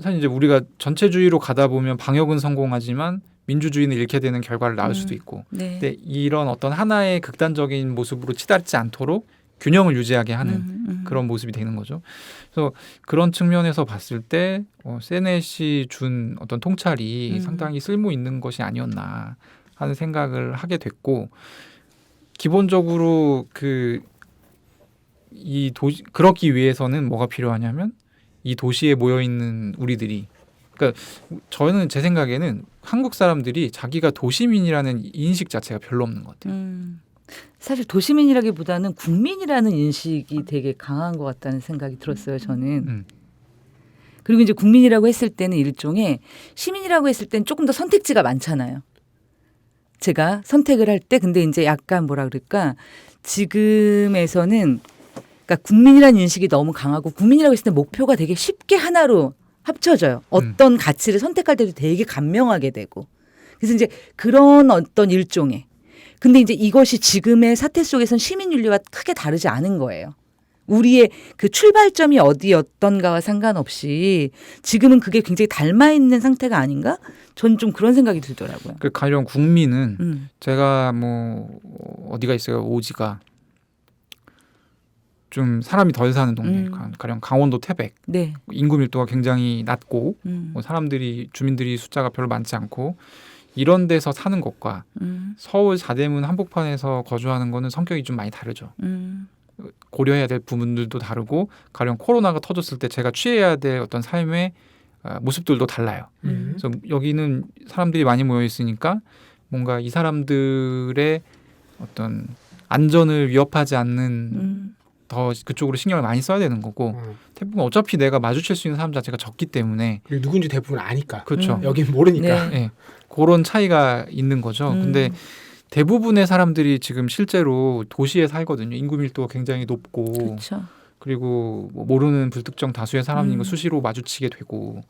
사실 이제 우리가 전체주의로 가다 보면 방역은 성공하지만 민주주의는 잃게 되는 결과를 낳을 수도 있고 네. 근데 이런 어떤 하나의 극단적인 모습으로 치닫지 않도록 균형을 유지하게 하는 그런 모습이 되는 거죠. 그래서 그런 측면에서 봤을 때 세넷이 준 어떤 통찰이 상당히 쓸모 있는 것이 아니었나 하는 생각을 하게 됐고 기본적으로 그러기 위해서는 뭐가 필요하냐면 이 도시에 모여 있는 우리들이 그러니까 저는 제 생각에는 한국 사람들이 자기가 도시민이라는 인식 자체가 별로 없는 것 같아요. 사실 도시민이라기보다는 국민이라는 인식이 되게 강한 것 같다는 생각이 들었어요. 저는. 그리고 이제 국민이라고 했을 때는 일종의 시민이라고 했을 때는 조금 더 선택지가 많잖아요. 제가 선택을 할 때 근데 이제 약간 뭐라 그럴까 지금에서는 그러니까 국민이라는 인식이 너무 강하고 국민이라고 했을 때 목표가 되게 쉽게 하나로 합쳐져요. 어떤 가치를 선택할 때도 되게 간명하게 되고. 그래서 이제 그런 어떤 일종의 근데 이제 이것이 지금의 사태 속에선 시민윤리와 크게 다르지 않은 거예요. 우리의 그 출발점이 어디였던가와 상관없이 지금은 그게 굉장히 닮아 있는 상태가 아닌가? 전 좀 그런 생각이 들더라고요. 그 가령 국민은 제가 뭐 어디가 있어요? 오지가 좀 사람이 덜 사는 동네. 가령 강원도 태백. 네. 인구 밀도가 굉장히 낮고 뭐 주민들이 숫자가 별로 많지 않고 이런 데서 사는 것과 서울 사대문 한복판에서 거주하는 거는 성격이 좀 많이 다르죠. 고려해야 될 부분들도 다르고 가령 코로나가 터졌을 때 제가 취해야 될 어떤 삶의 모습들도 달라요. 그래서 여기는 사람들이 많이 모여 있으니까 뭔가 이 사람들의 어떤 안전을 위협하지 않는 더 그쪽으로 신경을 많이 써야 되는 거고 태국은 어차피 내가 마주칠 수 있는 사람 자체가 적기 때문에 그리고 누군지 대부분 아니까. 그렇죠. 여긴 모르니까. 네. 네. 그런 차이가 있는 거죠. 근데 대부분의 사람들이 지금 실제로 도시에 살거든요. 인구 밀도가 굉장히 높고 그렇죠. 그리고 뭐 모르는 불특정 다수의 사람이 수시로 마주치게 되고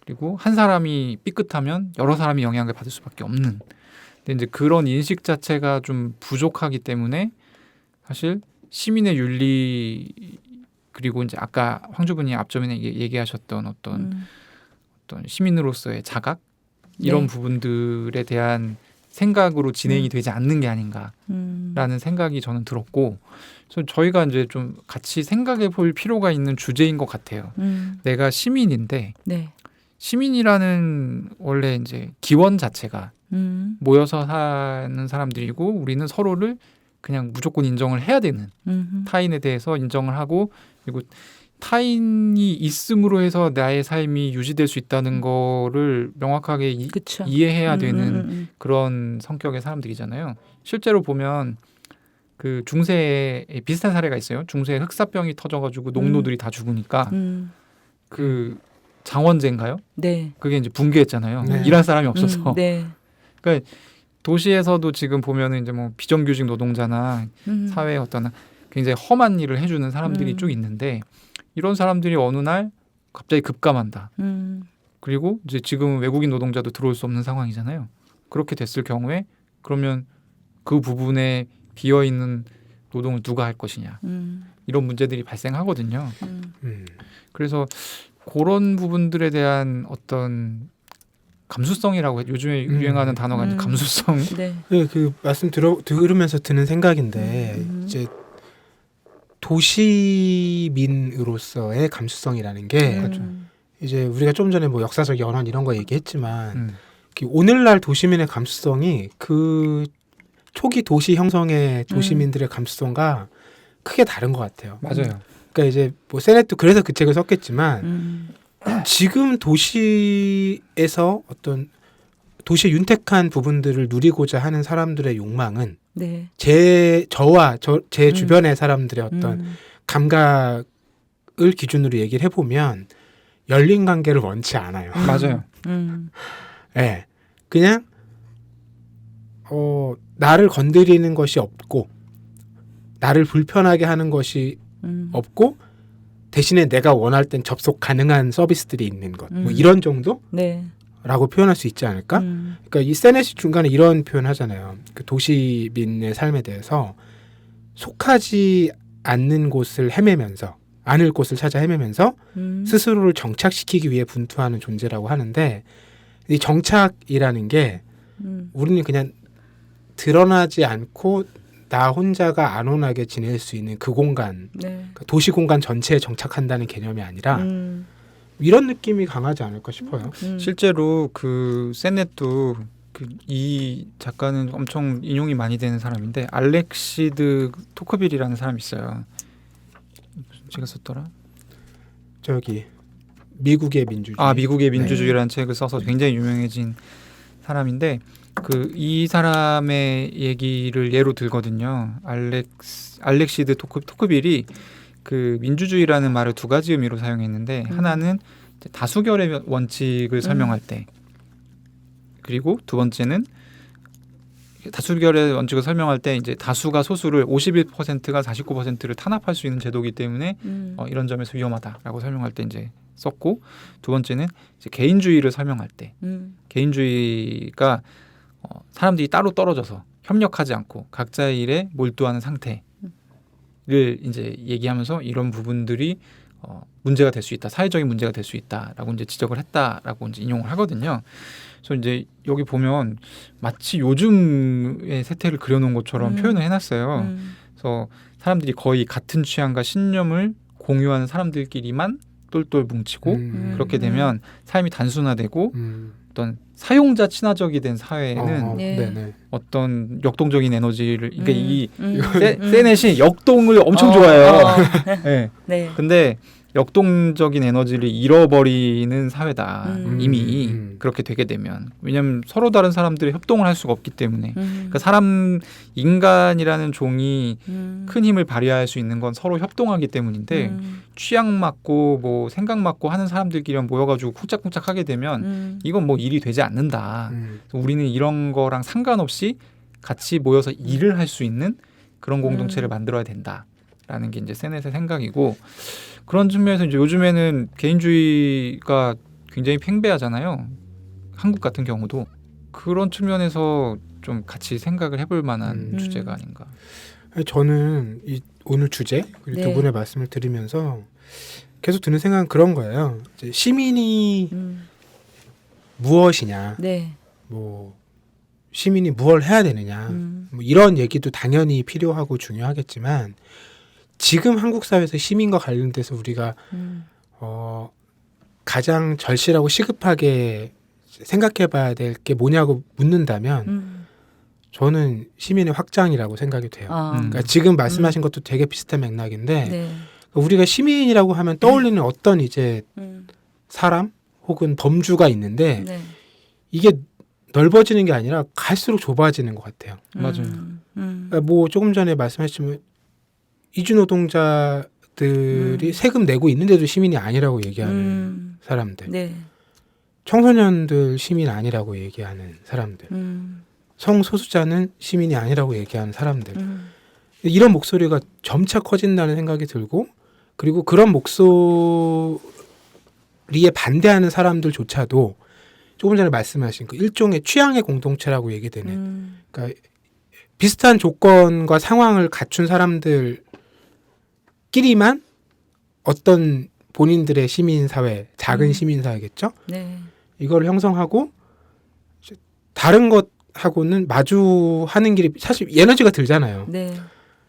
그리고 한 사람이 삐끗하면 여러 사람이 영향을 받을 수밖에 없는. 근데 이제 그런 인식 자체가 좀 부족하기 때문에 사실 시민의 윤리 그리고 이제 아까 황주부님 앞전에 얘기하셨던 어떤 시민으로서의 자각 이런 네. 부분들에 대한 생각으로 진행이 되지 않는 게 아닌가라는 생각이 저는 들었고, 그래서 저희가 이제 좀 같이 생각해 볼 필요가 있는 주제인 것 같아요. 내가 시민인데 네. 시민이라는 원래 이제 기원 자체가 모여서 사는 사람들이고 우리는 서로를 그냥 무조건 인정을 해야 되는 타인에 대해서 인정을 하고 그리고 타인이 있음으로 해서 나의 삶이 유지될 수 있다는 거를 명확하게 그쵸. 이해해야 되는 그런 성격의 사람들이잖아요. 실제로 보면 그 중세에 비슷한 사례가 있어요. 중세에 흑사병이 터져가지고 농노들이 다 죽으니까 그 장원제인가요? 네. 그게 이제 붕괴했잖아요. 네. 일할 사람이 없어서. 네. 그러니까 도시에서도 지금 보면은 이제 뭐 비정규직 노동자나 사회에 어떤 굉장히 험한 일을 해주는 사람들이 쭉 있는데 이런 사람들이 어느 날 갑자기 급감한다. 그리고 이제 지금 외국인 노동자도 들어올 수 없는 상황이잖아요. 그렇게 됐을 경우에 그러면 그 부분에 비어 있는 노동을 누가 할 것이냐 이런 문제들이 발생하거든요. 그래서 그런 부분들에 대한 어떤 감수성이라고 요즘에 유행하는 단어가 이제 감수성. 네. 그 말씀 들으면서 드는 생각인데 이제 도시민으로서의 감수성이라는 게 이제 우리가 좀 전에 뭐 역사적 연원 이런 거 얘기했지만 오늘날 도시민의 감수성이 그 초기 도시 형성의 도시민들의 감수성과 크게 다른 것 같아요. 맞아요. 그러니까 이제 뭐 세넷도 그래서 그 책을 썼겠지만 지금 도시에서 어떤 도시의 윤택한 부분들을 누리고자 하는 사람들의 욕망은 네. 제 주변의 사람들의 어떤 감각을 기준으로 얘기를 해보면 열린 관계를 원치 않아요. 맞아요. 네. 그냥 나를 건드리는 것이 없고 나를 불편하게 하는 것이 없고 대신에 내가 원할 땐 접속 가능한 서비스들이 있는 것. 뭐 이런 정도? 네. 라고 표현할 수 있지 않을까? 그러니까 이 세넷이 중간에 이런 표현 하잖아요. 그 도시민의 삶에 대해서 속하지 않는 곳을 헤매면서 않을 곳을 찾아 헤매면서 스스로를 정착시키기 위해 분투하는 존재라고 하는데 이 정착이라는 게 우리는 그냥 드러나지 않고 나 혼자가 안온하게 지낼 수 있는 그 공간, 네. 그러니까 도시 공간 전체에 정착한다는 개념이 아니라 이런 느낌이 강하지 않을까 싶어요. 실제로 그 세넷도 이 작가는 엄청 인용이 많이 되는 사람인데 알렉시드 토크빌이라는 사람이 있어요. 제가 썼더라. 저기 미국의 민주주의. 미국의 민주주의라는 책을 써서 굉장히 유명해진 사람인데 이 사람의 얘기를 예로 들거든요. 알렉시드 토크빌이 그 민주주의라는 말을 두 가지 의미로 사용했는데 하나는 이제 다수결의 원칙을 설명할 때, 그리고 두 번째는 다수결의 원칙을 설명할 때 이제 다수가 소수를 51%가 49%를 탄압할 수 있는 제도이기 때문에 이런 점에서 위험하다라고 설명할 때 이제 썼고, 두 번째는 이제 개인주의를 설명할 때 개인주의가 사람들이 따로 떨어져서 협력하지 않고 각자의 일에 몰두하는 상태를 이제 얘기하면서 이런 부분들이 문제가 될 수 있다, 사회적인 문제가 될 수 있다라고 이제 지적을 했다라고 이제 인용을 하거든요. 그래서 이제 여기 보면 마치 요즘의 세태를 그려놓은 것처럼 표현을 해놨어요. 그래서 사람들이 거의 같은 취향과 신념을 공유하는 사람들끼리만 똘똘 뭉치고 그렇게 되면 삶이 단순화되고 어떤 사용자 친화적이 된 사회에는 네. 어떤 역동적인 에너지를, 그러니까 이 세넷이 역동을 엄청 좋아해요. 네. 네. 근데 역동적인 에너지를 잃어버리는 사회다. 이미 그렇게 되게 되면. 왜냐하면 서로 다른 사람들이 협동을 할 수가 없기 때문에. 그러니까 인간이라는 종이 큰 힘을 발휘할 수 있는 건 서로 협동하기 때문인데 취향 맞고 뭐 생각 맞고 하는 사람들끼리 모여가지고 쿵짝쿵짝 하게 되면 이건 뭐 일이 되지 않는다. 우리는 이런 거랑 상관없이 같이 모여서 일을 할 수 있는 그런 공동체를 만들어야 된다라는 게 이제 세넷의 생각이고, 그런 측면에서 이제 요즘에는 개인주의가 굉장히 팽배하잖아요. 한국 같은 경우도 그런 측면에서 좀 같이 생각을 해볼 만한 주제가 아닌가. 저는 오늘 주제 그리고 네. 두 분의 말씀을 들으면서 계속 드는 생각은 그런 거예요. 이제 시민이 무엇이냐, 네. 뭐 시민이 무엇을 해야 되느냐, 뭐 이런 얘기도 당연히 필요하고 중요하겠지만, 지금 한국 사회에서 시민과 관련돼서 우리가 가장 절실하고 시급하게 생각해봐야 될 게 뭐냐고 묻는다면 저는 시민의 확장이라고 생각이 돼요. 그러니까 지금 말씀하신 것도 되게 비슷한 맥락인데, 네. 우리가 시민이라고 하면 떠올리는 어떤 이제 사람 혹은 범주가 있는데 네. 이게 넓어지는 게 아니라 갈수록 좁아지는 것 같아요. 맞아요. 그러니까 뭐 조금 전에 말씀하셨지만 이주 노동자들이 세금 내고 있는데도 시민이 아니라고 얘기하는 사람들, 네. 청소년들 시민 아니라고 얘기하는 사람들, 성소수자는 시민이 아니라고 얘기하는 사람들, 이런 목소리가 점차 커진다는 생각이 들고, 그리고 그런 목소리에 반대하는 사람들조차도 조금 전에 말씀하신 그 일종의 취향의 공동체라고 얘기되는, 그러니까 비슷한 조건과 상황을 갖춘 사람들끼리만 어떤 본인들의 시민사회, 작은 시민사회겠죠? 네. 이걸 형성하고 다른 것하고는 마주하는 길이 사실 에너지가 들잖아요. 네.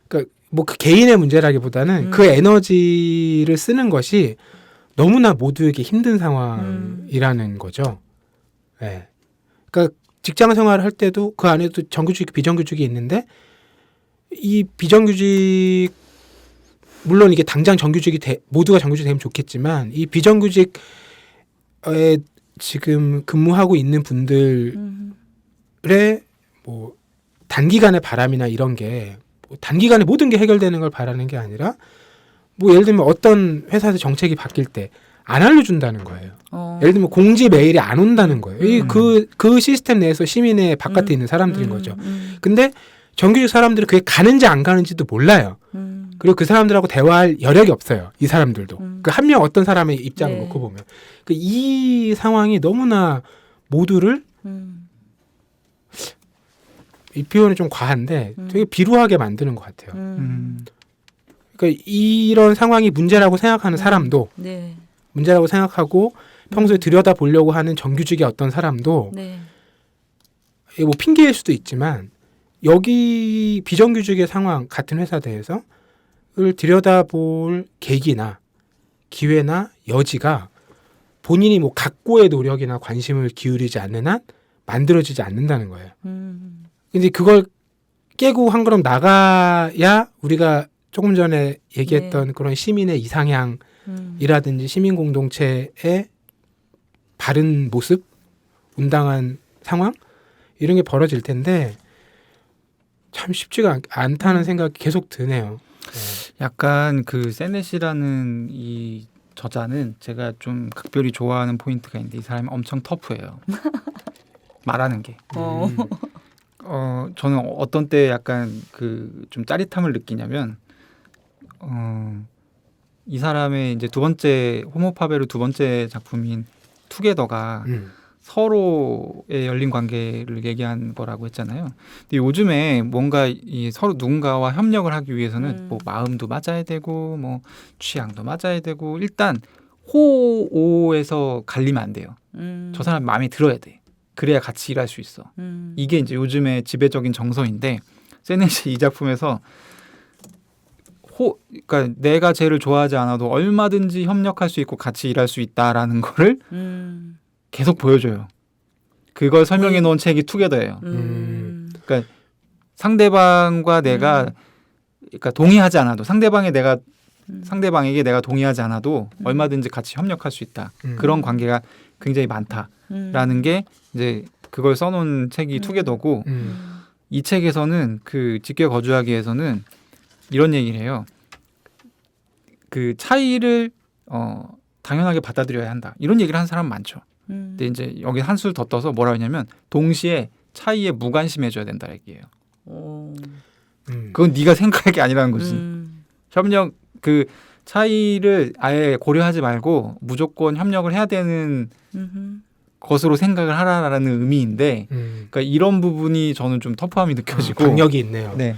그러니까 뭐 그 개인의 문제라기보다는 그 에너지를 쓰는 것이 너무나 모두에게 힘든 상황이라는 거죠. 네. 그러니까 직장 생활을 할 때도 그 안에도 정규직, 비정규직이 있는데, 이 비정규직, 물론 이게 당장 정규직이 모두가 정규직이 되면 좋겠지만, 이 비정규직에 지금 근무하고 있는 분들의 뭐 단기간의 바람이나 이런 게 뭐 단기간에 모든 게 해결되는 걸 바라는 게 아니라, 뭐 예를 들면 어떤 회사에서 정책이 바뀔 때 안 알려준다는 거예요. 예를 들면 공지 메일이 안 온다는 거예요. 그 시스템 내에서 시민의 바깥에 있는 사람들인 거죠. 근데 정규직 사람들은 그게 가는지 안 가는지도 몰라요. 그리고 그 사람들하고 대화할 여력이 없어요. 이 사람들도. 그 한 명 어떤 사람의 입장을 네. 놓고 보면. 이 상황이 너무나 모두를, 이 표현이 좀 과한데 되게 비루하게 만드는 것 같아요. 그러니까 이런 상황이 문제라고 생각하는 사람도, 네. 문제라고 생각하고 평소에 들여다보려고 하는 정규직의 어떤 사람도, 네. 이게 뭐 핑계일 수도 있지만 여기 비정규직의 상황, 같은 회사 내에서 을 들여다볼 계기나 기회나 여지가 본인이 뭐 각고의 노력이나 관심을 기울이지 않는 한 만들어지지 않는다는 거예요. 근데 그걸 깨고 한 걸음 나가야 우리가 조금 전에 얘기했던 그런 시민의 이상향이라든지 시민 공동체의 바른 모습, 운당한 상황, 이런 게 벌어질 텐데 참 쉽지가 않다는 생각이 계속 드네요. 약간 그 세넷이라는 이 저자는 제가 좀 각별히 좋아하는 포인트가 있는데 이 사람이 엄청 터프해요. 말하는 게. 저는 어떤 때 약간 그 좀 짜릿함을 느끼냐면 이 사람의 이제 두 번째 호모파베르 두 번째 작품인 투게더가 서로의 열린 관계를 얘기한 거라고 했잖아요. 근데 요즘에 뭔가 이 서로 누군가와 협력을 하기 위해서는 뭐 마음도 맞아야 되고 뭐 취향도 맞아야 되고 일단 호오에서 갈리면 안 돼요. 저 사람 마음에 들어야 돼. 그래야 같이 일할 수 있어. 이게 이제 요즘의 지배적인 정서인데 세넷이 이 작품에서 그러니까 내가 쟤를 좋아하지 않아도 얼마든지 협력할 수 있고 같이 일할 수 있다라는 거를 계속 보여줘요. 그걸 설명해 놓은 책이 투게더예요. 그러니까 상대방과 내가 그러니까 동의하지 않아도 상대방에게 내가 동의하지 않아도 얼마든지 같이 협력할 수 있다. 그런 관계가 굉장히 많다라는 게 이제 그걸 써놓은 책이 투게더고 이 책에서는 그 직계 거주하기 위해서는 이런 얘기를 해요. 그 차이를 당연하게 받아들여야 한다. 이런 얘기를 하는 사람 많죠. 근데 이제 여기 한술 더 떠서 뭐라 하냐면 동시에 차이에 무관심해져야 된다 얘기예요. 그건 네가 생각할 게 아니라는 거지. 협력 그 차이를 아예 고려하지 말고 무조건 협력을 해야 되는 것으로 생각을 하라라는 의미인데, 그러니까 이런 부분이 저는 좀 터프함이 느껴지고 강력이 있네요. 네.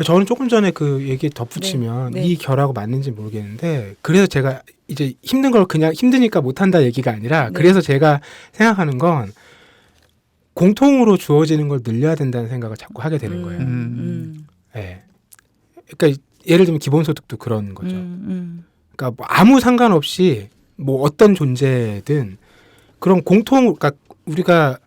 저는 조금 전에 그 얘기 덧붙이면 네. 이 결하고 맞는지 모르겠는데 그래서 제가 이제 힘든 걸 그냥 힘드니까 못한다 얘기가 아니라 네. 그래서 제가 생각하는 건 공통으로 주어지는 걸 늘려야 된다는 생각을 자꾸 하게 되는 거예요. 네. 그러니까 예를 들면 기본소득도 그런 거죠. 그러니까 뭐 아무 상관없이 뭐 어떤 존재든 그런 그러니까 우리가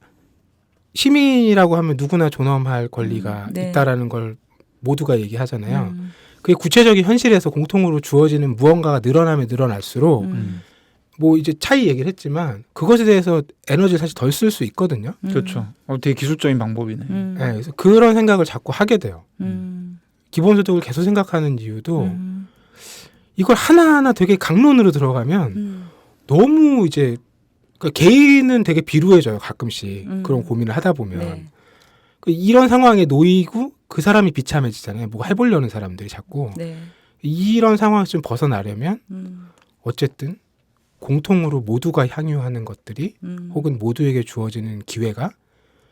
시민이라고 하면 누구나 존엄할 권리가 네. 있다라는 걸 모두가 얘기하잖아요. 그게 구체적인 현실에서 공통으로 주어지는 무언가가 늘어나면 늘어날수록 뭐 이제 차이 얘기를 했지만 그것에 대해서 에너지를 사실 덜 쓸 수 있거든요. 그렇죠. 되게 기술적인 방법이네. 네, 그래서 그런 생각을 자꾸 하게 돼요. 기본소득을 계속 생각하는 이유도 이걸 하나하나 되게 강론으로 들어가면 너무 이제 그러니까 개인은 되게 비루해져요. 가끔씩 그런 고민을 하다 보면 네. 이런 상황에 놓이고 그 사람이 비참해지잖아요. 뭐 해보려는 사람들이 자꾸 네. 이런 상황에서 좀 벗어나려면 어쨌든 공통으로 모두가 향유하는 것들이 혹은 모두에게 주어지는 기회가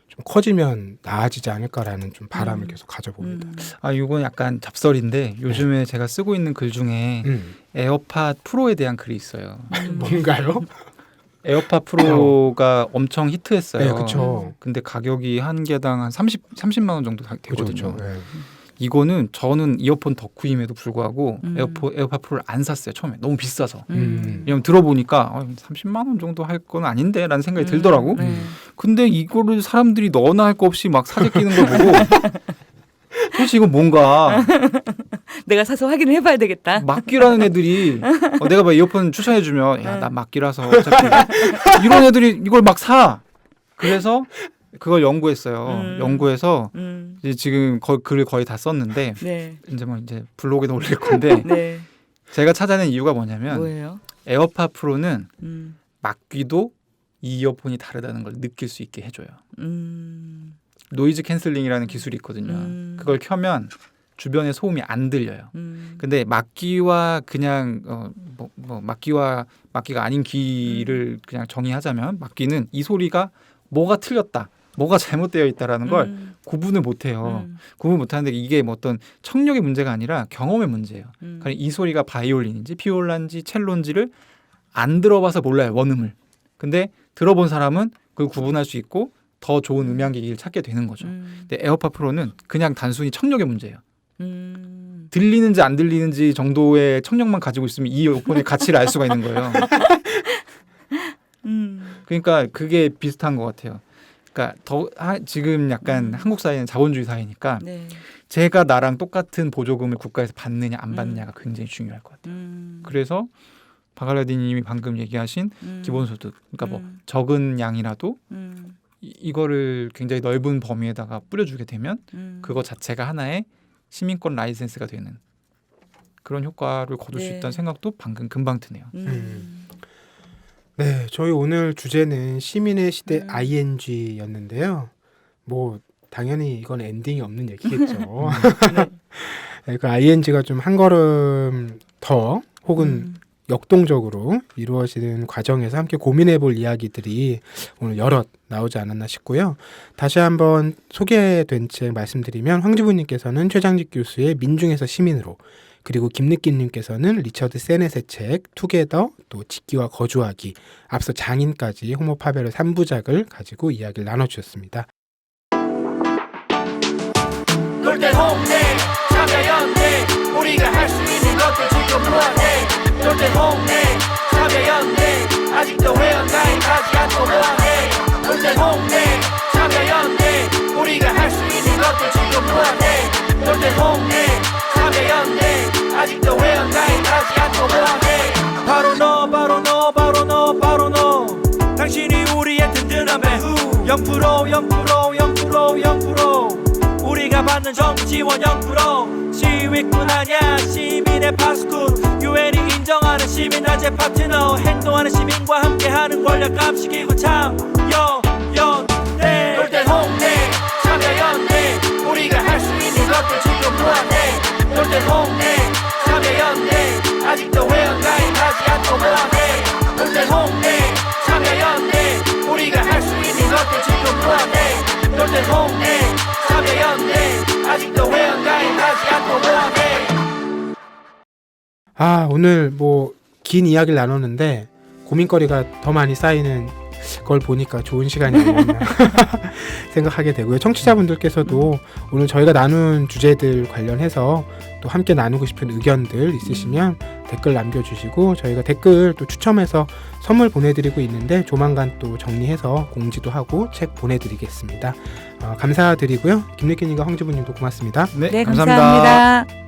좀 커지면 나아지지 않을까라는 좀 바람을 계속 가져봅니다. 이건 약간 잡설인데 요즘에 제가 쓰고 있는 글 중에 에어팟 프로에 대한 글이 있어요. 뭔가요? 에어팟 프로가 엄청 히트했어요. 네, 그렇죠. 근데 가격이 한 개당 한 30만 원 정도 되거든요. 그렇죠. 네. 이거는 저는 이어폰 덕후임에도 불구하고 에어팟 프로를 안 샀어요. 처음에 너무 비싸서. 왜냐면 들어보니까 30만 원 정도 할 건 아닌데 라는 생각이 들더라고. 근데 이거를 사람들이 너나 할 거 없이 막 사재 끼는 걸 보고 도대체 이건 뭔가 내가 사서 확인을 해봐야 되겠다. 막귀라는 애들이 내가 막 이어폰 추천해주면 야 나 막귀라서 어차피 이런 애들이 이걸 막 사. 그래서 그걸 연구했어요. 연구해서 이제 지금 글을 거의 다 썼는데 네. 이제 블로그에도 올릴 건데 네. 제가 찾아낸 이유가 뭐냐면 뭐예요? 에어팟 프로는 막귀도 이 이어폰이 다르다는 걸 느낄 수 있게 해줘요. 노이즈 캔슬링이라는 기술이 있거든요. 그걸 켜면 주변의 소음이 안 들려요. 근데 막귀와 그냥 막귀가 아닌 귀를 그냥 정의하자면 막귀는 이 소리가 뭐가 틀렸다, 뭐가 잘못되어 있다라는 걸 구분을 못해요. 구분 못하는데 이게 뭐 어떤 청력의 문제가 아니라 경험의 문제예요. 그러니까 이 소리가 바이올린인지 피올라인지 첼로인지를 안 들어봐서 몰라요, 원음을. 근데 들어본 사람은 그걸 구분할 수 있고 더 좋은 음향기기를 찾게 되는 거죠. 근데 에어팟 프로는 그냥 단순히 청력의 문제예요. 들리는지 안 들리는지 정도의 청력만 가지고 있으면 이 이어폰의 가치를 알 수가 있는 거예요. 그러니까 그게 비슷한 것 같아요. 그러니까 지금 약간 한국 사회는 자본주의 사회니까 네. 제가 나랑 똑같은 보조금을 국가에서 받느냐 안 받느냐가 굉장히 중요할 것 같아요. 그래서 바갈라디님이 방금 얘기하신 기본소득, 그러니까 뭐 적은 양이라도 이거를 굉장히 넓은 범위에다가 뿌려주게 되면 그거 음. 자체가 하나의 시민권 라이센스가 되는 그런 효과를 거둘 수 네. 있다는 생각도 방금 금방 드네요. 네, 저희 오늘 주제는 시민의 시대 음. ING였는데요. 뭐 당연히 이건 엔딩이 없는 얘기겠죠. 네, 그 ING가 좀 한 걸음 더 혹은 역동적으로 이루어지는 과정에서 함께 고민해볼 이야기들이 오늘 여럿 나오지 않았나 싶고요. 다시 한번 소개된 책 말씀드리면 황지부님께서는 최장직 교수의 민중에서 시민으로, 그리고 김느끼님께서는 리처드 세넷의 책 투게더, 또 짓기와 거주하기, 앞서 장인까지 호모파베르 3부작을 가지고 이야기를 나눠주셨습니다. 놀때 홍대 참여연대 우리가 할 수 있는 것들 지금 뭐해 놀때 홍대 참여연대 아직도 회원가입 하지 않고 뭐해 놀때 홍대 참여연대 우리가 할 수 있는 것들 지금 뭐해 놀때 홍대 참여연대 아직도 회원가입 하지 않고 뭐해 바로 너 바로 너 바로 너 바로 너 당신이 우리의 든든한 배후 0% 우리가 받는 정부 지원 0% 시위꾼 아냐 시민의 파수꾼 유엔이 인정하는 시민단체 파트너 행동하는 시민과 함께하는 권력 감시기구 참여연대 놀때 홍대 참여연대 우리가 할 수 있는 것들 지금 뭐해 놀때 홍대 참여연대 아직도 회원가입 하지 않고 뭐해 놀때 홍대 참여연대 우리가 할 수 있는 것들 지금 뭐해 놀때 홍대 참여연대 아직도 회원가입 하지 않고 뭐해 아, 오늘 뭐 긴 이야기를 나눴는데 고민거리가 더 많이 쌓이는 걸 보니까 좋은 시간이 아니었나 생각하게 되고요. 청취자분들께서도 오늘 저희가 나눈 주제들 관련해서 또 함께 나누고 싶은 의견들 있으시면 댓글 남겨주시고 저희가 댓글 또 추첨해서 선물 보내드리고 있는데 조만간 또 정리해서 공지도 하고 책 보내드리겠습니다. 감사드리고요. 김느끼님과 황지부님도 고맙습니다. 네, 감사합니다.